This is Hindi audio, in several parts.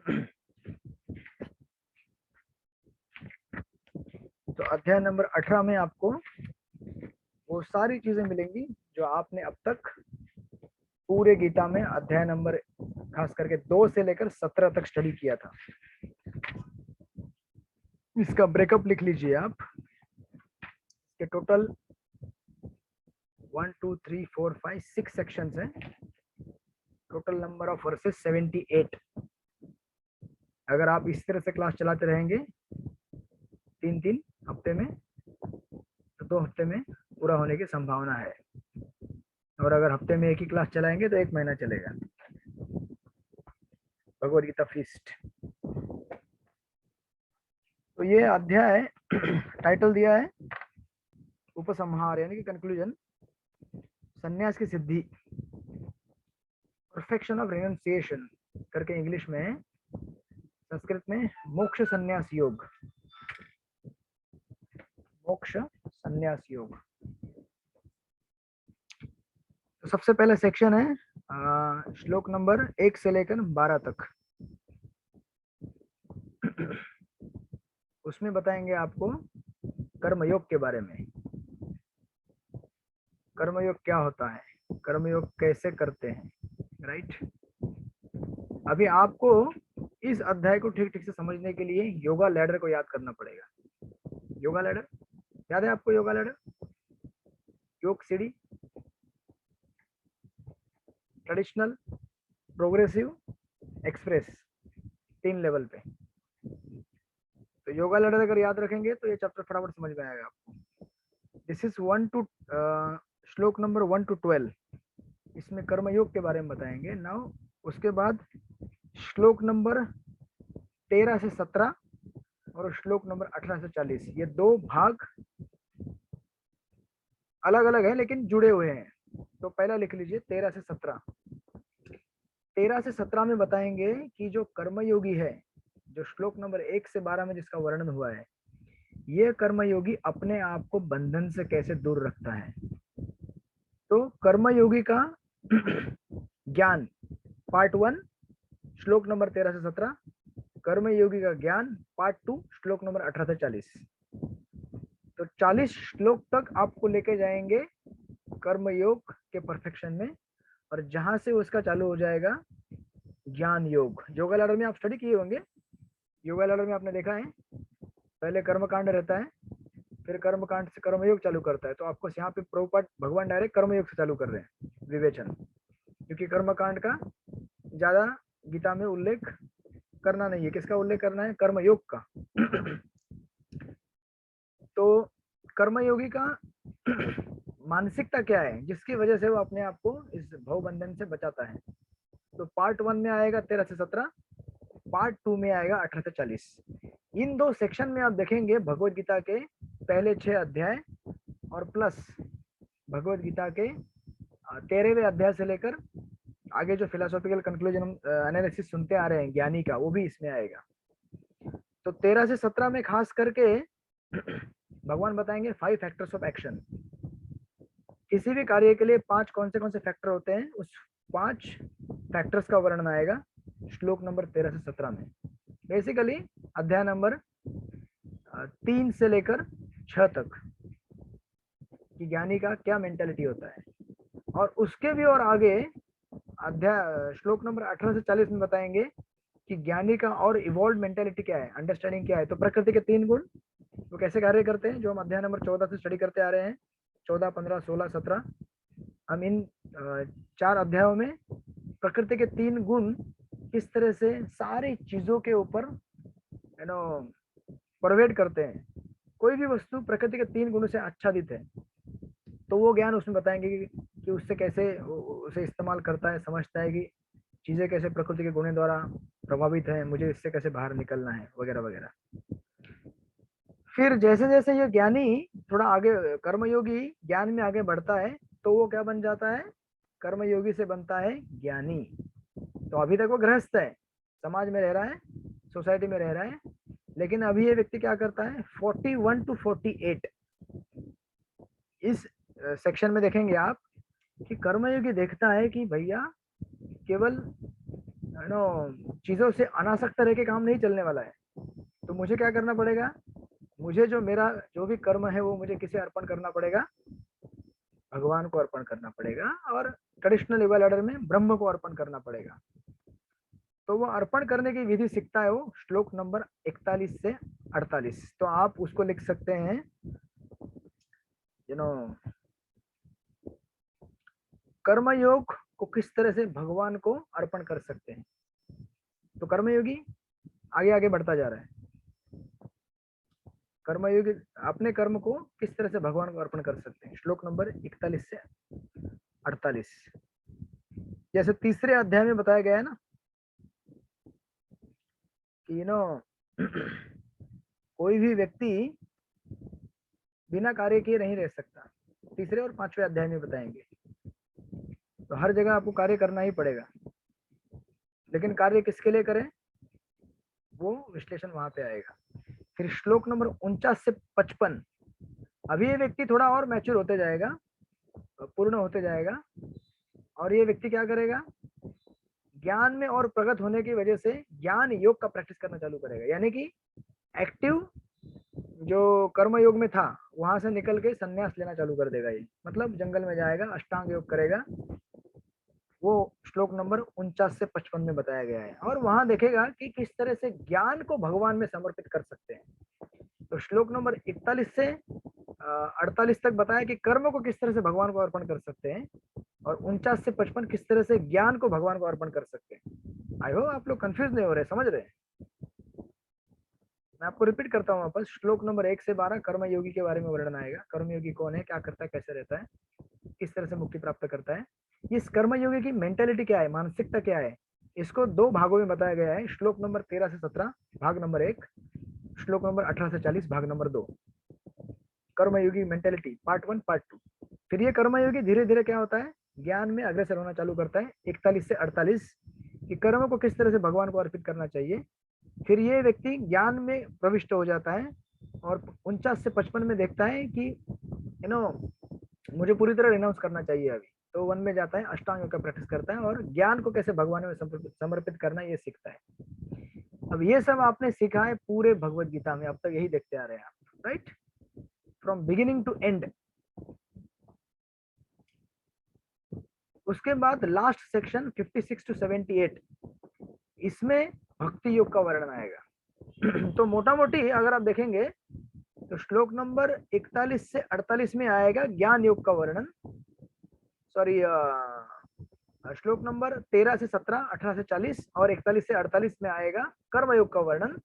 तो अध्याय नंबर 18 में आपको वो सारी चीजें मिलेंगी जो आपने अब तक पूरे गीता में अध्याय नंबर खास करके 2 से लेकर 17 तक स्टडी किया था। इसका ब्रेकअप लिख लीजिए आप। के टोटल 1 2 3 4 5 6 सेक्शंस हैं। Total number of versus 78। अगर आप इस तरह से क्लास चलाते रहेंगे 3-3 हफ्ते में, तो 2 हफ्ते में पूरा होने की संभावना है। और अगर हफ्ते में एक ही क्लास चलाएंगे तो 1 महीना चलेगा। भगवद गीता फीस्ट। तो ये अध्याय टाइटल दिया है उपसंहार यानी कि कंक्लूजन, संन्यास की सिद्धि, परफेक्शन ऑफ रेनंसिएशन करके इंग्लिश में, संस्कृत में मोक्ष संन्यास योग, मोक्ष संन्यास योग। तो सबसे पहले सेक्शन है श्लोक नंबर 1 से लेकर 12 तक। उसमें बताएंगे आपको कर्मयोग के बारे में। कर्मयोग क्या होता है, कर्मयोग कैसे करते हैं, राइट। अभी आपको इस अध्याय को ठीक ठीक से समझने के लिए योगा लैडर को याद करना पड़ेगा। योगा लैडर याद है आपको? योगा लैडर, योग सीढ़ी, ट्रेडिशनल, प्रोग्रेसिव, एक्सप्रेस, 3 लेवल पे। तो योगा लैडर अगर याद रखेंगे तो ये चैप्टर फटाफट समझ में आएगा आपको। दिस इज 1 टू श्लोक नंबर 1 to 12। इसमें कर्मयोग के बारे में बताएंगे नाउ। उसके बाद श्लोक नंबर 13 से 17 और श्लोक नंबर 18 से 40, ये 2 भाग अलग अलग हैं लेकिन जुड़े हुए हैं। तो पहला लिख लीजिए 13 से 17। 13 से 17 में बताएंगे कि जो कर्मयोगी है, जो श्लोक नंबर 1 से 12 में जिसका वर्णन हुआ है, ये कर्मयोगी अपने आप को बंधन से कैसे दूर रखता है। तो कर्मयोगी का ज्ञान पार्ट 1 श्लोक नंबर 13 से 17, कर्मयोगी का ज्ञान पार्ट 2 श्लोक नंबर 18 से 40। तो 40 श्लोक तक आपको लेके जाएंगे कर्मयोग के परफेक्शन में, और जहां से उसका चालू हो जाएगा ज्ञान योग। योगा लैडर में आप स्टडी किए होंगे। योगा लैडर में आपने देखा है पहले कर्मकांड रहता है, फिर कर्मकांड से कर्मयोग चालू करता है। तो आपको यहाँ पे प्रभुपाद भगवान डायरेक्ट कर्मयोग से चालू कर रहे हैं विवेचन, क्योंकि कर्मकांड का ज्यादा गीता में उल्लेख करना नहीं है। किसका उल्लेख करना है? कर्मयोग का। तो कर्मयोगी का मानसिकता क्या है जिसकी वजह से वो अपने आप को इस भवबंधन से बचाता है। तो पार्ट 1 में आएगा 13 से 17, पार्ट 2 में आएगा 18 से 40। इन 2 सेक्शन में आप देखेंगे भगवत गीता के पहले 6 अध्याय और प्लस भगवत गीता के 13वें अध्याय से लेकर आगे जो फिलोसॉफिकल कंक्लूजन एनालिसिस सुनते आ रहे हैं ज्ञानी का, वो भी इसमें आएगा। तो 13 से 17 में खास करके भगवान बताएंगे 5 फैक्टर्स ऑफ एक्शन। किसी भी कार्य के लिए 5 कौन से फैक्टर होते हैं, उस 5 फैक्टर्स का वर्णन आएगा श्लोक नंबर 13 से 17 में। बेसिकली अध्याय नंबर 3 से लेकर 6 तक कि ज्ञानी का क्या मेंटालिटी होता है, और उसके भी और आगे अध्याय श्लोक नंबर 18 से 40 में बताएंगे कि ज्ञानी का और इवॉल्व मेंटालिटी क्या है, अंडरस्टैंडिंग क्या है। तो प्रकृति के 3 गुण वो कैसे कार्य करते हैं, जो हम अध्याय नंबर 14 से स्टडी करते आ रहे हैं, 14, 15, 16, 17। हम इन 4 अध्यायों में प्रकृति के 3 गुण किस तरह से सारी चीजों के ऊपर परवेड करते हैं। कोई भी वस्तु प्रकृति के 3 गुणों से आच्छादित है, तो वो ज्ञान उसमें बताएंगे कि उससे कैसे उसे इस्तेमाल करता है, समझता है कि चीजें कैसे प्रकृति के गुणों द्वारा प्रभावित है, मुझे इससे कैसे बाहर निकलना है, वगैरह वगैरह। फिर जैसे जैसे ये ज्ञानी थोड़ा आगे, कर्मयोगी ज्ञान में आगे बढ़ता है, तो वो क्या बन जाता है? कर्मयोगी से बनता है ज्ञानी। तो अभी तक वो गृहस्थ है, समाज में रह रहा है, सोसाइटी में रह रहा है, लेकिन अभी ये व्यक्ति क्या करता है? 41 to 48 इस सेक्शन में देखेंगे आप कि कर्मयोगी देखता है कि भैया केवल नो चीजों से अनासक्त रह के काम नहीं चलने वाला है। तो मुझे क्या करना पड़ेगा, मुझे जो मेरा जो भी कर्म है वो मुझे किसे अर्पण करना पड़ेगा, भगवान को अर्पण करना पड़ेगा, और ट्रेडिशनल लेवल ऑर्डर में ब्रह्म को अर्पण करना पड़ेगा। तो वो अर्पण करने की विधि सीखता है वो श्लोक नंबर 41 से 48। तो आप उसको लिख सकते हैं, यू नो कर्मयोग को किस तरह से भगवान को अर्पण कर सकते हैं। तो कर्मयोगी आगे आगे बढ़ता जा रहा है। कर्मयोगी अपने कर्म को किस तरह से भगवान को अर्पण कर सकते हैं, श्लोक नंबर 41 से 48। जैसे तीसरे अध्याय में बताया गया है ना कि कोई भी व्यक्ति बिना कार्य किए नहीं रह सकता। तीसरे और पांचवें अध्याय में बताएंगे। तो हर जगह आपको कार्य करना ही पड़ेगा, लेकिन कार्य किसके लिए करें वो विश्लेषण वहां पे आएगा। फिर श्लोक नंबर 49 से 55। अभी ये व्यक्ति थोड़ा और मैच्योर होते जाएगा, पूर्ण होते जाएगा, और ये व्यक्ति क्या करेगा, ज्ञान में और प्रगत होने की वजह से ज्ञान योग का प्रैक्टिस करना चालू करेगा। यानी कि एक्टिव जो कर्म योग में था वहां से निकल के संन्यास लेना चालू कर देगा। ये मतलब जंगल में जाएगा, अष्टांग योग करेगा। वो श्लोक नंबर 49 से 55 में बताया गया है। और वहां देखेगा कि किस तरह से ज्ञान को भगवान में समर्पित कर सकते हैं। तो श्लोक नंबर 41 से 48 तक बताया कि कर्म को किस तरह से भगवान को अर्पण कर सकते हैं, और 49 से 55 किस तरह से ज्ञान को भगवान को अर्पण कर सकते हैं। आई होप आप लोग कंफ्यूज नहीं हो रहे, समझ रहे हैं। मैं आपको रिपीट करता हूँ वापस। श्लोक नंबर 1 से 12 कर्मयोगी के बारे में वर्णन आएगा। कर्मयोगी कौन है, क्या करता है, कैसे रहता है, किस तरह से मुक्ति प्राप्त करता है, इस कर्मयोगी की मेंटेलिटी क्या है, मानसिकता क्या है, इसको दो भागों में बताया गया है। श्लोक नंबर 13 से 17 भाग नंबर 1, श्लोक नंबर 18 से 40 भाग नंबर 2। कर्मयोगी मेंटेलिटी पार्ट 1 पार्ट 2। फिर ये कर्मयोगी धीरे धीरे क्या होता है, ज्ञान में अग्रसर होना चालू करता है 41 से 48 कि कर्म को किस तरह से भगवान को अर्पित करना चाहिए। फिर ये व्यक्ति ज्ञान में प्रविष्ट हो जाता है, और 49 से 55 में देखता है कि मुझे पूरी तरह रिनाउंस करना चाहिए अभी। तो वन में जाता है, अष्टांग योग का प्रैक्टिस करता है, और ज्ञान को कैसे भगवान में समर्पित करना ये सीखता है। अब ये सब आपने सीखा है पूरे भगवत गीता में, अब तक यही देखते आ रहे हैं आप, right, from beginning to end. उसके बाद लास्ट सेक्शन 56 टू 78, इसमें भक्ति योग का वर्णन आएगा। तो मोटा मोटी अगर आप देखेंगे तो श्लोक नंबर 41 से 48 में आएगा ज्ञान योग का वर्णन। सॉरी, श्लोक नंबर 13 से 17, 18 से 40 और 41 से 48 में आएगा कर्म योग का वर्णन,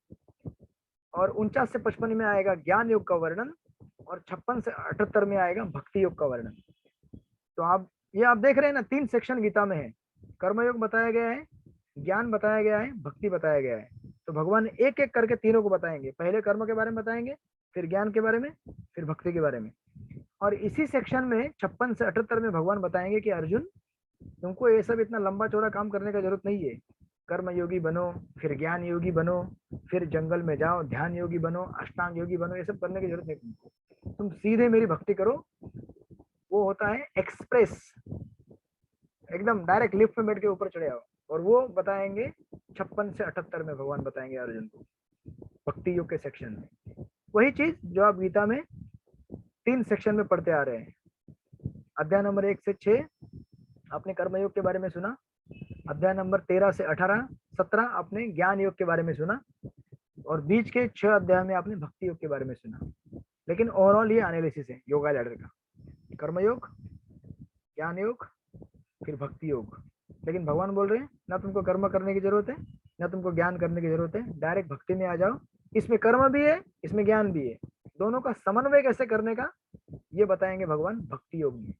और 49 से 55 में आएगा ज्ञान योग का वर्णन, और 56 से 78 में आएगा भक्ति योग का वर्णन। तो आप देख रहे हैं ना, 3 सेक्शन गीता में है। कर्मयोग बताया गया है, ज्ञान बताया गया है, भक्ति बताया गया है। तो भगवान एक एक करके तीनों को बताएंगे। पहले कर्म के बारे में बताएंगे, फिर ज्ञान के बारे में, फिर भक्ति के बारे में। और इसी सेक्शन में 56 से 78 में भगवान बताएंगे कि अर्जुन तुमको ये सब इतना लंबा चौड़ा काम करने का जरूरत नहीं है। कर्म योगी बनो, फिर ज्ञान योगी बनो, फिर जंगल में जाओ ध्यान योगी बनो, अष्टांग योगी बनो, ये सब करने की जरूरत नहीं तुमको। तुम सीधे मेरी भक्ति करो। वो होता है एक्सप्रेस, एकदम डायरेक्ट लिफ्ट में बैठ के ऊपर चढ़े आओ। और वो बताएंगे 56 से 78 में भगवान बताएंगे अर्जुन को भक्ति योग के सेक्शन में। वही चीज जो आप गीता में 3 सेक्शन में पढ़ते आ रहे हैं। अध्याय नंबर 1 से 6 आपने कर्मयोग के बारे में सुना, अध्याय नंबर 13 से 18 17 आपने ज्ञान योग के बारे में सुना, और बीच के 6 अध्याय में आपने भक्ति योग के बारे में सुना। लेकिन ओवरऑल ये एनालिसिस है योगा लैडर का, कर्मयोग, ज्ञान योग, फिर भक्ति योग। लेकिन भगवान बोल रहे हैं ना तुमको कर्म करने की जरूरत है, ना तुमको ज्ञान करने की जरूरत है, डायरेक्ट भक्ति में आ जाओ। इसमें कर्म भी है, इसमें ज्ञान भी है, दोनों का समन्वय कैसे करने का ये बताएंगे भगवान भक्ति योग में।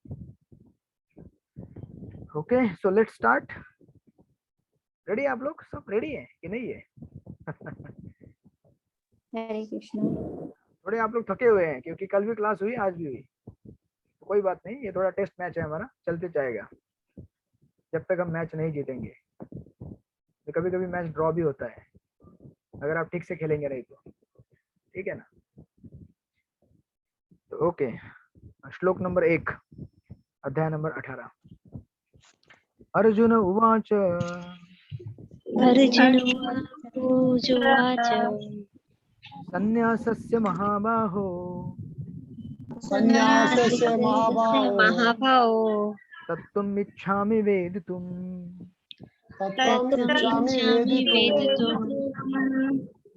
Okay, so let's start. Ready आप लोग, सब रेडी है कि नहीं है? हरे कृष्ण। थोड़े आप लोग थके हुए हैं क्योंकि कल भी क्लास हुई, आज भी हुई। तो कोई बात नहीं, ये थोड़ा टेस्ट मैच है हमारा, चलते जाएगा जब तक हम मैच नहीं जीतेंगे। तो कभी कभी मैच ड्रॉ भी होता है अगर आप ठीक से खेलेंगे नहीं तो, ठीक है ना? तो ओके, श्लोक नंबर 1 अध्याय नंबर 18। अर्जुन उवाच अर्जुनोवाच संन्यासस्य महाबाहो संन्यासस्य महाभावो तत्त्वम् इच्छामि वेदितुम् तत्त्वमिच्छामि वेदितुम्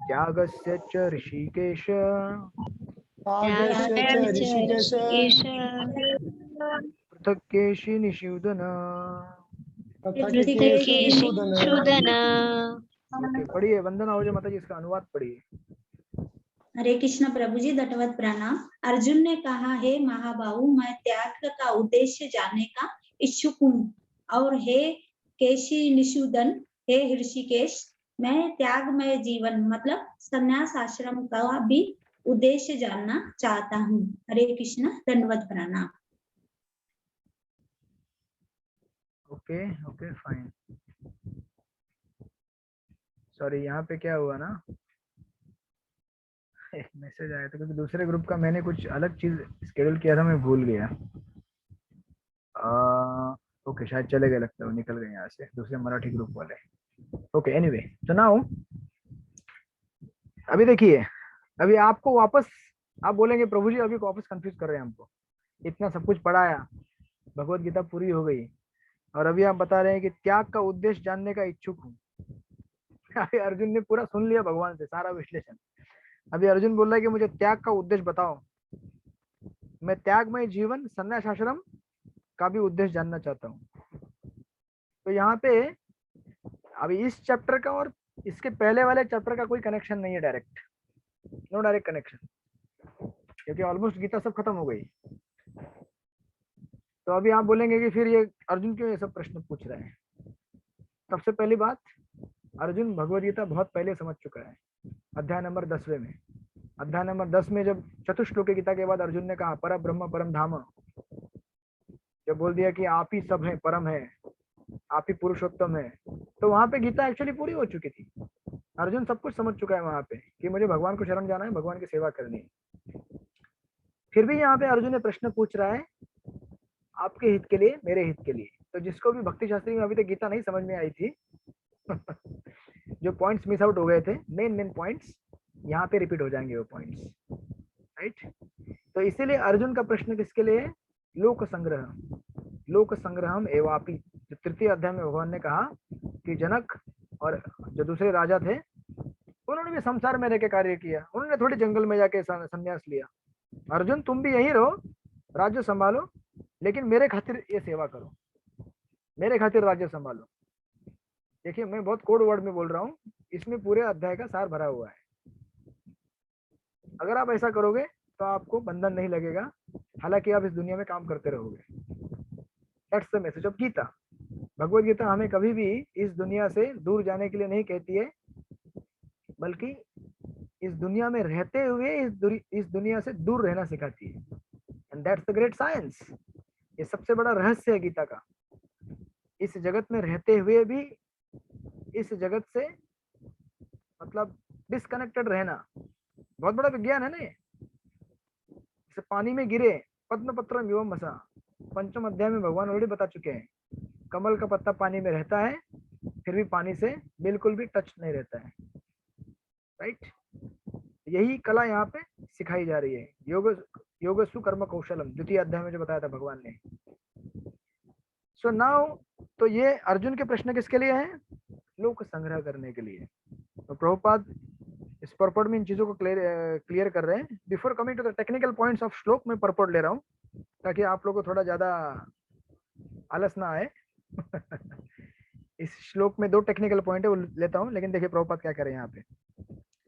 त्यागस्य च ऋषिकेश त्यागस्य च ऋषिकेश पृथक्केशि निषूदन। पृथक्केशि निषूदन। ओके, पढ़िए वंदना हो माता जी, इसका अनुवाद पढ़िए। हरे कृष्ण प्रभु जी, दंडवत प्रणाम। अर्जुन ने कहा, हे महाबाहु, मैं त्याग का उद्देश्य जानने का इच्छुक हूँ। और हे केशी निषूदन, हे ऋषिकेश, मैं त्यागमय जीवन मतलब संन्यास आश्रम का भी उद्देश्य जानना चाहता हूँ। हरे कृष्ण, दंडवत प्रणाम। Okay okay fine. सॉरी, यहाँ पे क्या हुआ ना, एक मैसेज आया था क्योंकि दूसरे ग्रुप का मैंने कुछ अलग चीज शेड्यूल किया था, मैं भूल गया। ओके, शायद चले गए, लगता है वो निकल गए यहाँ से, दूसरे मराठी ग्रुप वाले। ओके एनीवे, तो नाउ अभी देखिए, अभी आपको वापस आप बोलेंगे प्रभु जी अभी वापस कंफ्यूज कर रहे हैं हमको, इतना सब कुछ पढ़ाया, भगवत गीता पूरी हो गई और अभी आप बता रहे हैं कि त्याग का उद्देश्य जानने का इच्छुक हूँ। अर्जुन ने पूरा सुन लिया भगवान से सारा विश्लेषण। अभी अर्जुन बोल रहा है कि मुझे त्याग का उद्देश्य बताओ, मैं त्यागमय जीवन संन्यास आश्रम का भी उद्देश्य जानना चाहता हूँ। तो यहाँ पे अभी इस चैप्टर का और इसके पहले वाले चैप्टर का कोई कनेक्शन नहीं है, डायरेक्ट, नो डायरेक्ट कनेक्शन, क्योंकि ऑलमोस्ट गीता सब खत्म हो गई। तो अभी आप बोलेंगे कि फिर ये अर्जुन क्यों ये सब प्रश्न पूछ रहे हैं। सबसे पहली बात, अर्जुन भगवद गीता बहुत पहले समझ चुका है, अध्याय नंबर 10वें में। अध्याय नंबर 10 में जब चतुश्लोकी गीता के बाद अर्जुन ने कहा पर ब्रह्म परम धाम, जब बोल दिया कि आप ही सब है, परम है, आप ही पुरुषोत्तम है, तो वहां पे गीता एक्चुअली पूरी हो चुकी थी। अर्जुन सब कुछ समझ चुका है वहां पे कि मुझे भगवान को शरण जाना है, भगवान की सेवा करनी है। फिर भी यहाँ पे अर्जुन ने प्रश्न पूछ रहा है आपके हित के लिए, मेरे हित के लिए। तो जिसको भी भक्ति शास्त्री में अभी तक गीता नहीं समझ में आई थी जो पॉइंट्स मिस आउट हो गए थे, मेन पॉइंट्स यहाँ पे रिपीट हो जाएंगे वो पॉइंट्स, राइट। तो इसीलिए अर्जुन का प्रश्न किसके लिए है, लोक संग्रह, लोक संग्रहम एवापि। जो तृतीय अध्याय में भगवान ने कहा कि जनक और जो दूसरे राजा थे उन्होंने भी संसार में रह के कार्य किया, उन्होंने थोड़ी जंगल में जाके संन्यास लिया। अर्जुन तुम भी यहीं रहो, राज्य संभालो, लेकिन मेरे खातिर ये सेवा करो, मेरे खातिर राज्य संभालो। देखिए मैं बहुत कोड वर्ड में बोल रहा हूँ, इसमें पूरे अध्याय का सार भरा हुआ है। अगर आप ऐसा करोगे तो आपको बंधन नहीं लगेगा, हालांकि आप इस दुनिया में काम करते रहोगे। That's the message of Gita. Bhagavad Gita हमें कभी भी इस दुनिया से दूर जाने के लिए नहीं कहती है, बल्कि इस दुनिया में रहते हुए इस दुनिया से दूर रहना सिखाती है। And that's the great science. ये सबसे बड़ा रहस्य है गीता का, इस जगत में रहते हुए भी इस जगत से मतलब डिस्कनेक्टेड रहना, बहुत बड़ा विज्ञान है ना ये। जैसे पानी में गिरे पद्म पत्रम एवं मसा, पंचम अध्याय में भगवान ऑलरेडी बता चुके हैं, कमल का पत्ता पानी में रहता है फिर भी पानी से बिल्कुल भी टच नहीं रहता है, राइट। यही कला यहाँ पे सिखाई जा रही है, योगसु कर्म कौशलम, द्वितीय अध्याय में जो बताया था भगवान ने। सो नाउ, तो ये अर्जुन के प्रश्न किसके लिए हैं, लोक संग्रह करने के लिए। तो प्रभुपाद इस पर्पट में इन चीजों को क्लियर कर रहे हैं। Before coming to the technical points of shloka, में पर्पट ले रहा हूँ ताकि आप लोगों को थोड़ा ज्यादा आलस ना आए। इस श्लोक में 2 टेक्निकल पॉइंट है वो लेता हूँ, लेकिन देखिए प्रभुपाद क्या करें यहाँ पे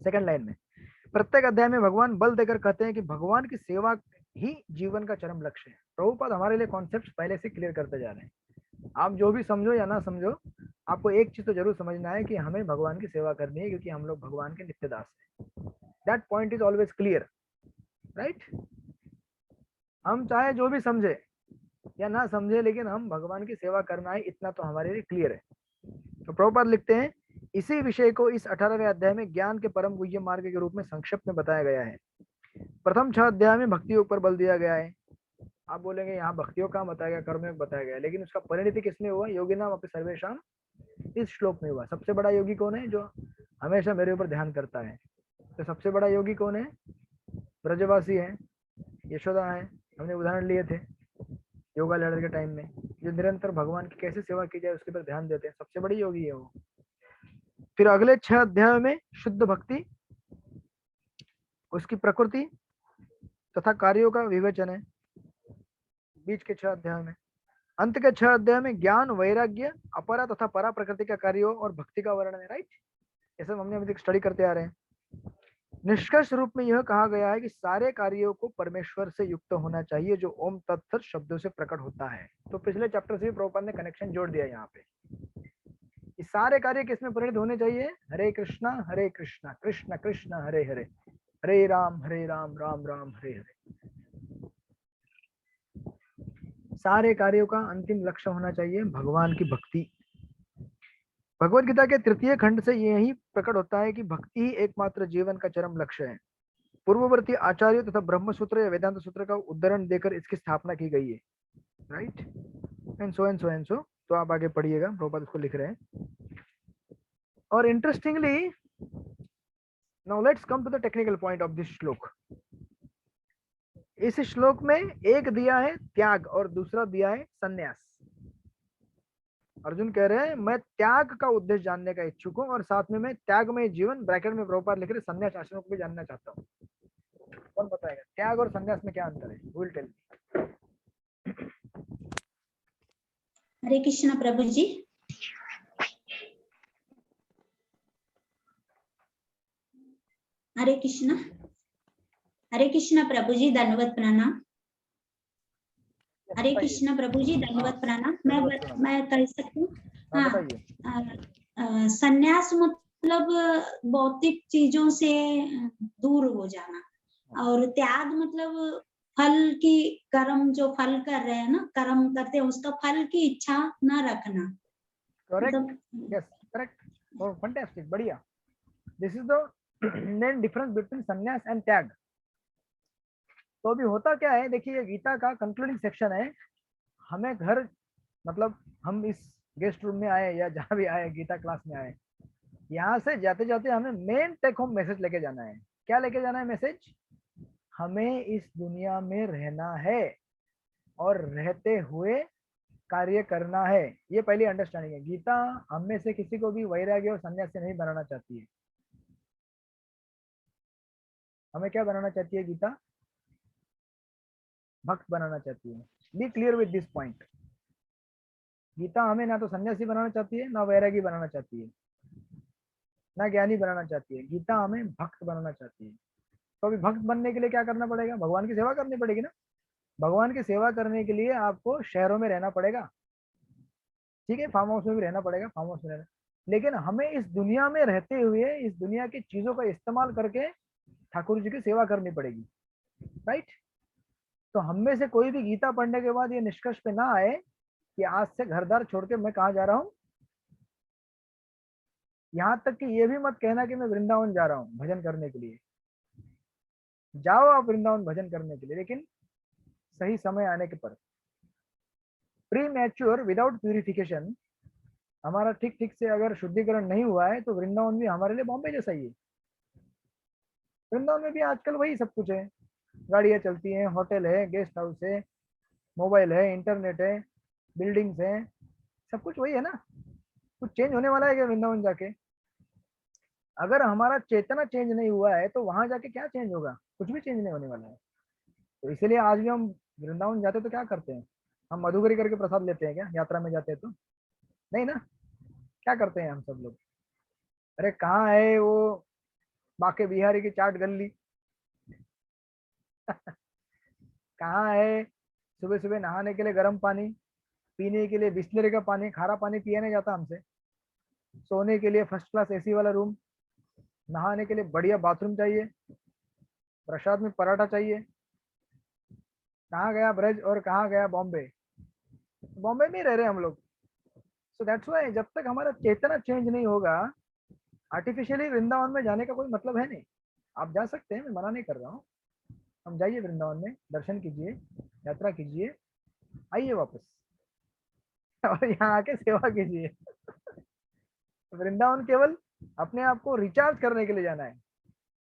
सेकंड लाइन में। प्रत्येक अध्याय में भगवान बल देकर कहते हैं कि भगवान की सेवा ही जीवन का चरम लक्ष्य है। प्रभुपाद हमारे लिए कॉन्सेप्ट पहले से क्लियर करते जा रहे हैं। आप जो भी समझो या ना समझो, आपको एक चीज तो जरूर समझना है कि हमें भगवान की सेवा करनी है, क्योंकि हम लोग भगवान के नित्य दास हैं। That point is always clear, right. हम चाहे जो भी समझे या ना समझे, लेकिन हम भगवान की सेवा करना है, इतना तो हमारे लिए क्लियर है। तो प्रभुपाद लिखते हैं, इसी विषय को इस 18वें अध्याय में ज्ञान के परम गुह्य मार्ग के रूप में संक्षिप्त में बताया गया है। प्रथम 6 अध्याय में भक्तियों पर बल दिया गया है। आप बोलेंगे यहाँ भक्तियों का बताया गया, कर्मयोग बताया गया, लेकिन उसका परिणति किसमें हुआ, योगिनाम अपि सर्वेषां इस श्लोक में हुआ। सबसे बड़ा योगी कौन है? जो हमेशा मेरे ऊपर ध्यान करता है। तो सबसे बड़ा योगी कौन है? ब्रजवासी है, यशोदा है, हमने उदाहरण लिए थे योगा लड़र के टाइम में, जो निरंतर भगवान की कैसे सेवा की जाए उसके पर ध्यान देते हैं, सबसे बड़ी योगी है वो। फिर अगले 6 अध्याय में शुद्ध भक्ति, उसकी प्रकृति तथा कार्यों का विवेचन है बीच के 6 अध्याय में। अंत के 6 अध्याय में ज्ञान, वैराग्य, अपरा तथा परा प्रकृति का कार्यों और भक्ति का वर्णन है। राइट, ये सब हमने अभी तक स्टडी करते आ रहे हैं। निष्कर्ष रूप में यह कहा गया है कि सारे कार्यों को परमेश्वर से युक्त होना चाहिए जो ओम तत्सत शब्दों से प्रकट होता है। तो पिछले चैप्टर से भी प्रभुपाद ने कनेक्शन जोड़ दिया यहाँ पे। ये सारे कार्य किसमें परिणत होने चाहिए? हरे कृष्णा कृष्ण कृष्ण हरे हरे, हरे राम राम राम हरे हरे। सारे कार्यों का अंतिम लक्ष्य होना चाहिए भगवान की भक्ति। भगवत गीता के 3 खंड से यही प्रकट होता है कि भक्ति ही एकमात्र जीवन का चरम लक्ष्य है। पूर्ववर्ती आचार्यों तथा ब्रह्म सूत्र या वेदांत सूत्र का उदाहरण देकर इसकी स्थापना की गई है। Right, and so and so and so. तो आप आगे पढ़िएगा, प्रभुपाद इसको लिख रहे हैं। और interestingly, now let's come to the technical point of this shloka. इस श्लोक में एक दिया है त्याग और दूसरा दिया है संन्यास। अर्जुन कह रहे हैं मैं त्याग का उद्देश्य जानने का इच्छुक हूं, और साथ में मैं त्याग में जीवन ब्रैकेट में प्रभुपाद लिख रहे संन्यास आश्रम को भी जानना चाहता हूँ। कौन बताएगा त्याग और संन्यास में क्या अंतर है? Will tell. हरे कृष्ण प्रभु जी। हरे कृष्ण प्रभु जी, धन्यवाद प्रणाम। हरे कृष्ण प्रभु जी, धन्यवाद प्रणाम। मैं कह सकती हूँ? हाँ, संन्यास मतलब भौतिक चीजों से दूर हो जाना, और त्याग मतलब फल की कर्म जो फल कर रहे हैं ना, कर्म करते हैं उसका फल की इच्छा ना रखना। Correct, yes correct, oh fantastic, बढ़िया। This is the main difference between sannyas and tyag. तो अभी होता क्या है, देखिए गीता का कंक्लूडिंग सेक्शन है। हमें घर, मतलब हम इस गेस्ट रूम में आए या जहां भी आए, गीता क्लास में आए, यहाँ से जाते जाते हमें मेन टेक होम मैसेज लेके जाना है। क्या लेके जाना है मैसेज? हमें इस दुनिया में रहना है और रहते हुए कार्य करना है। ये पहली अंडरस्टैंडिंग है। गीता हम में से किसी को भी वैराग्य और संन्यासी नहीं बनाना चाहती है। हमें क्या बनाना चाहती है गीता? भक्त बनाना चाहती है। Be clear with this point. Gita हमें ना तो सन्यासी बनाना चाहती है, ना वैरागी बनाना चाहती है, ना ज्ञानी बनाना चाहती है। गीता हमें भक्त बनाना चाहती है। तो अभी भक्त बनने के लिए क्या करना पड़ेगा? भगवान की सेवा करनी पड़ेगी ना। भगवान की सेवा करने के लिए आपको शहरों में रहना पड़ेगा, ठीक है, फार्म हाउस में भी रहना पड़ेगा, फार्म हाउस में रहना। लेकिन हमें इस दुनिया में रहते हुए इस दुनिया की चीजों का इस्तेमाल करके ठाकुर जी की सेवा करनी पड़ेगी। राइट। तो हम में से कोई भी गीता पढ़ने के बाद ये निष्कर्ष पे ना आए कि आज से घरदार छोड़ के मैं कहाँ जा रहा हूँ। यहाँ तक कि ये भी मत कहना कि मैं वृंदावन जा रहा हूँ भजन करने के लिए। जाओ आप वृंदावन भजन करने के लिए, लेकिन सही समय आने के पर। प्री मैच्योर विदाउट प्यूरिफिकेशन, हमारा ठीक ठीक से अगर शुद्धिकरण नहीं हुआ है तो वृंदावन भी हमारे लिए बॉम्बे जैसा ही है। वृंदावन में भी आजकल वही सब कुछ है, गाड़ियाँ चलती हैं, होटल है, गेस्ट हाउस है, मोबाइल है, इंटरनेट है, बिल्डिंग्स है, सब कुछ वही है ना। कुछ चेंज होने वाला है क्या वृंदावन जाके? अगर हमारा चेतना चेंज नहीं हुआ है तो वहां जाके क्या चेंज होगा? कुछ भी चेंज नहीं होने वाला है। तो इसलिए आज भी हम वृंदावन जाते तो क्या करते हैं? हम मधुकरी करके प्रसाद लेते हैं क्या यात्रा में जाते हैं तो? नहीं ना। क्या करते हैं हम सब लोग? अरे कहाँ है वो बाके बिहारी की चाट गल्ली? कहाँ है सुबह सुबह नहाने के लिए गर्म पानी, पीने के लिए बिस्लरी का पानी, खारा पानी पिया नहीं जाता हमसे, सोने के लिए फर्स्ट क्लास एसी वाला रूम, नहाने के लिए बढ़िया बाथरूम चाहिए, प्रसाद में पराठा चाहिए। कहाँ गया ब्रज और कहाँ गया बॉम्बे? बॉम्बे में ही रह रहे हम लोग। सो दैट्स व्हाई जब तक हमारा चेतना चेंज नहीं होगा, आर्टिफिशियली वृंदावन में जाने का कोई मतलब है नहीं। आप जा सकते हैं, मैं मना नहीं कर रहा हूँ। हम जाइए वृंदावन में, दर्शन कीजिए, यात्रा कीजिए, आइए वापस और यहाँ आके सेवा कीजिए। वृंदावन केवल अपने आप को रिचार्ज करने के लिए जाना है,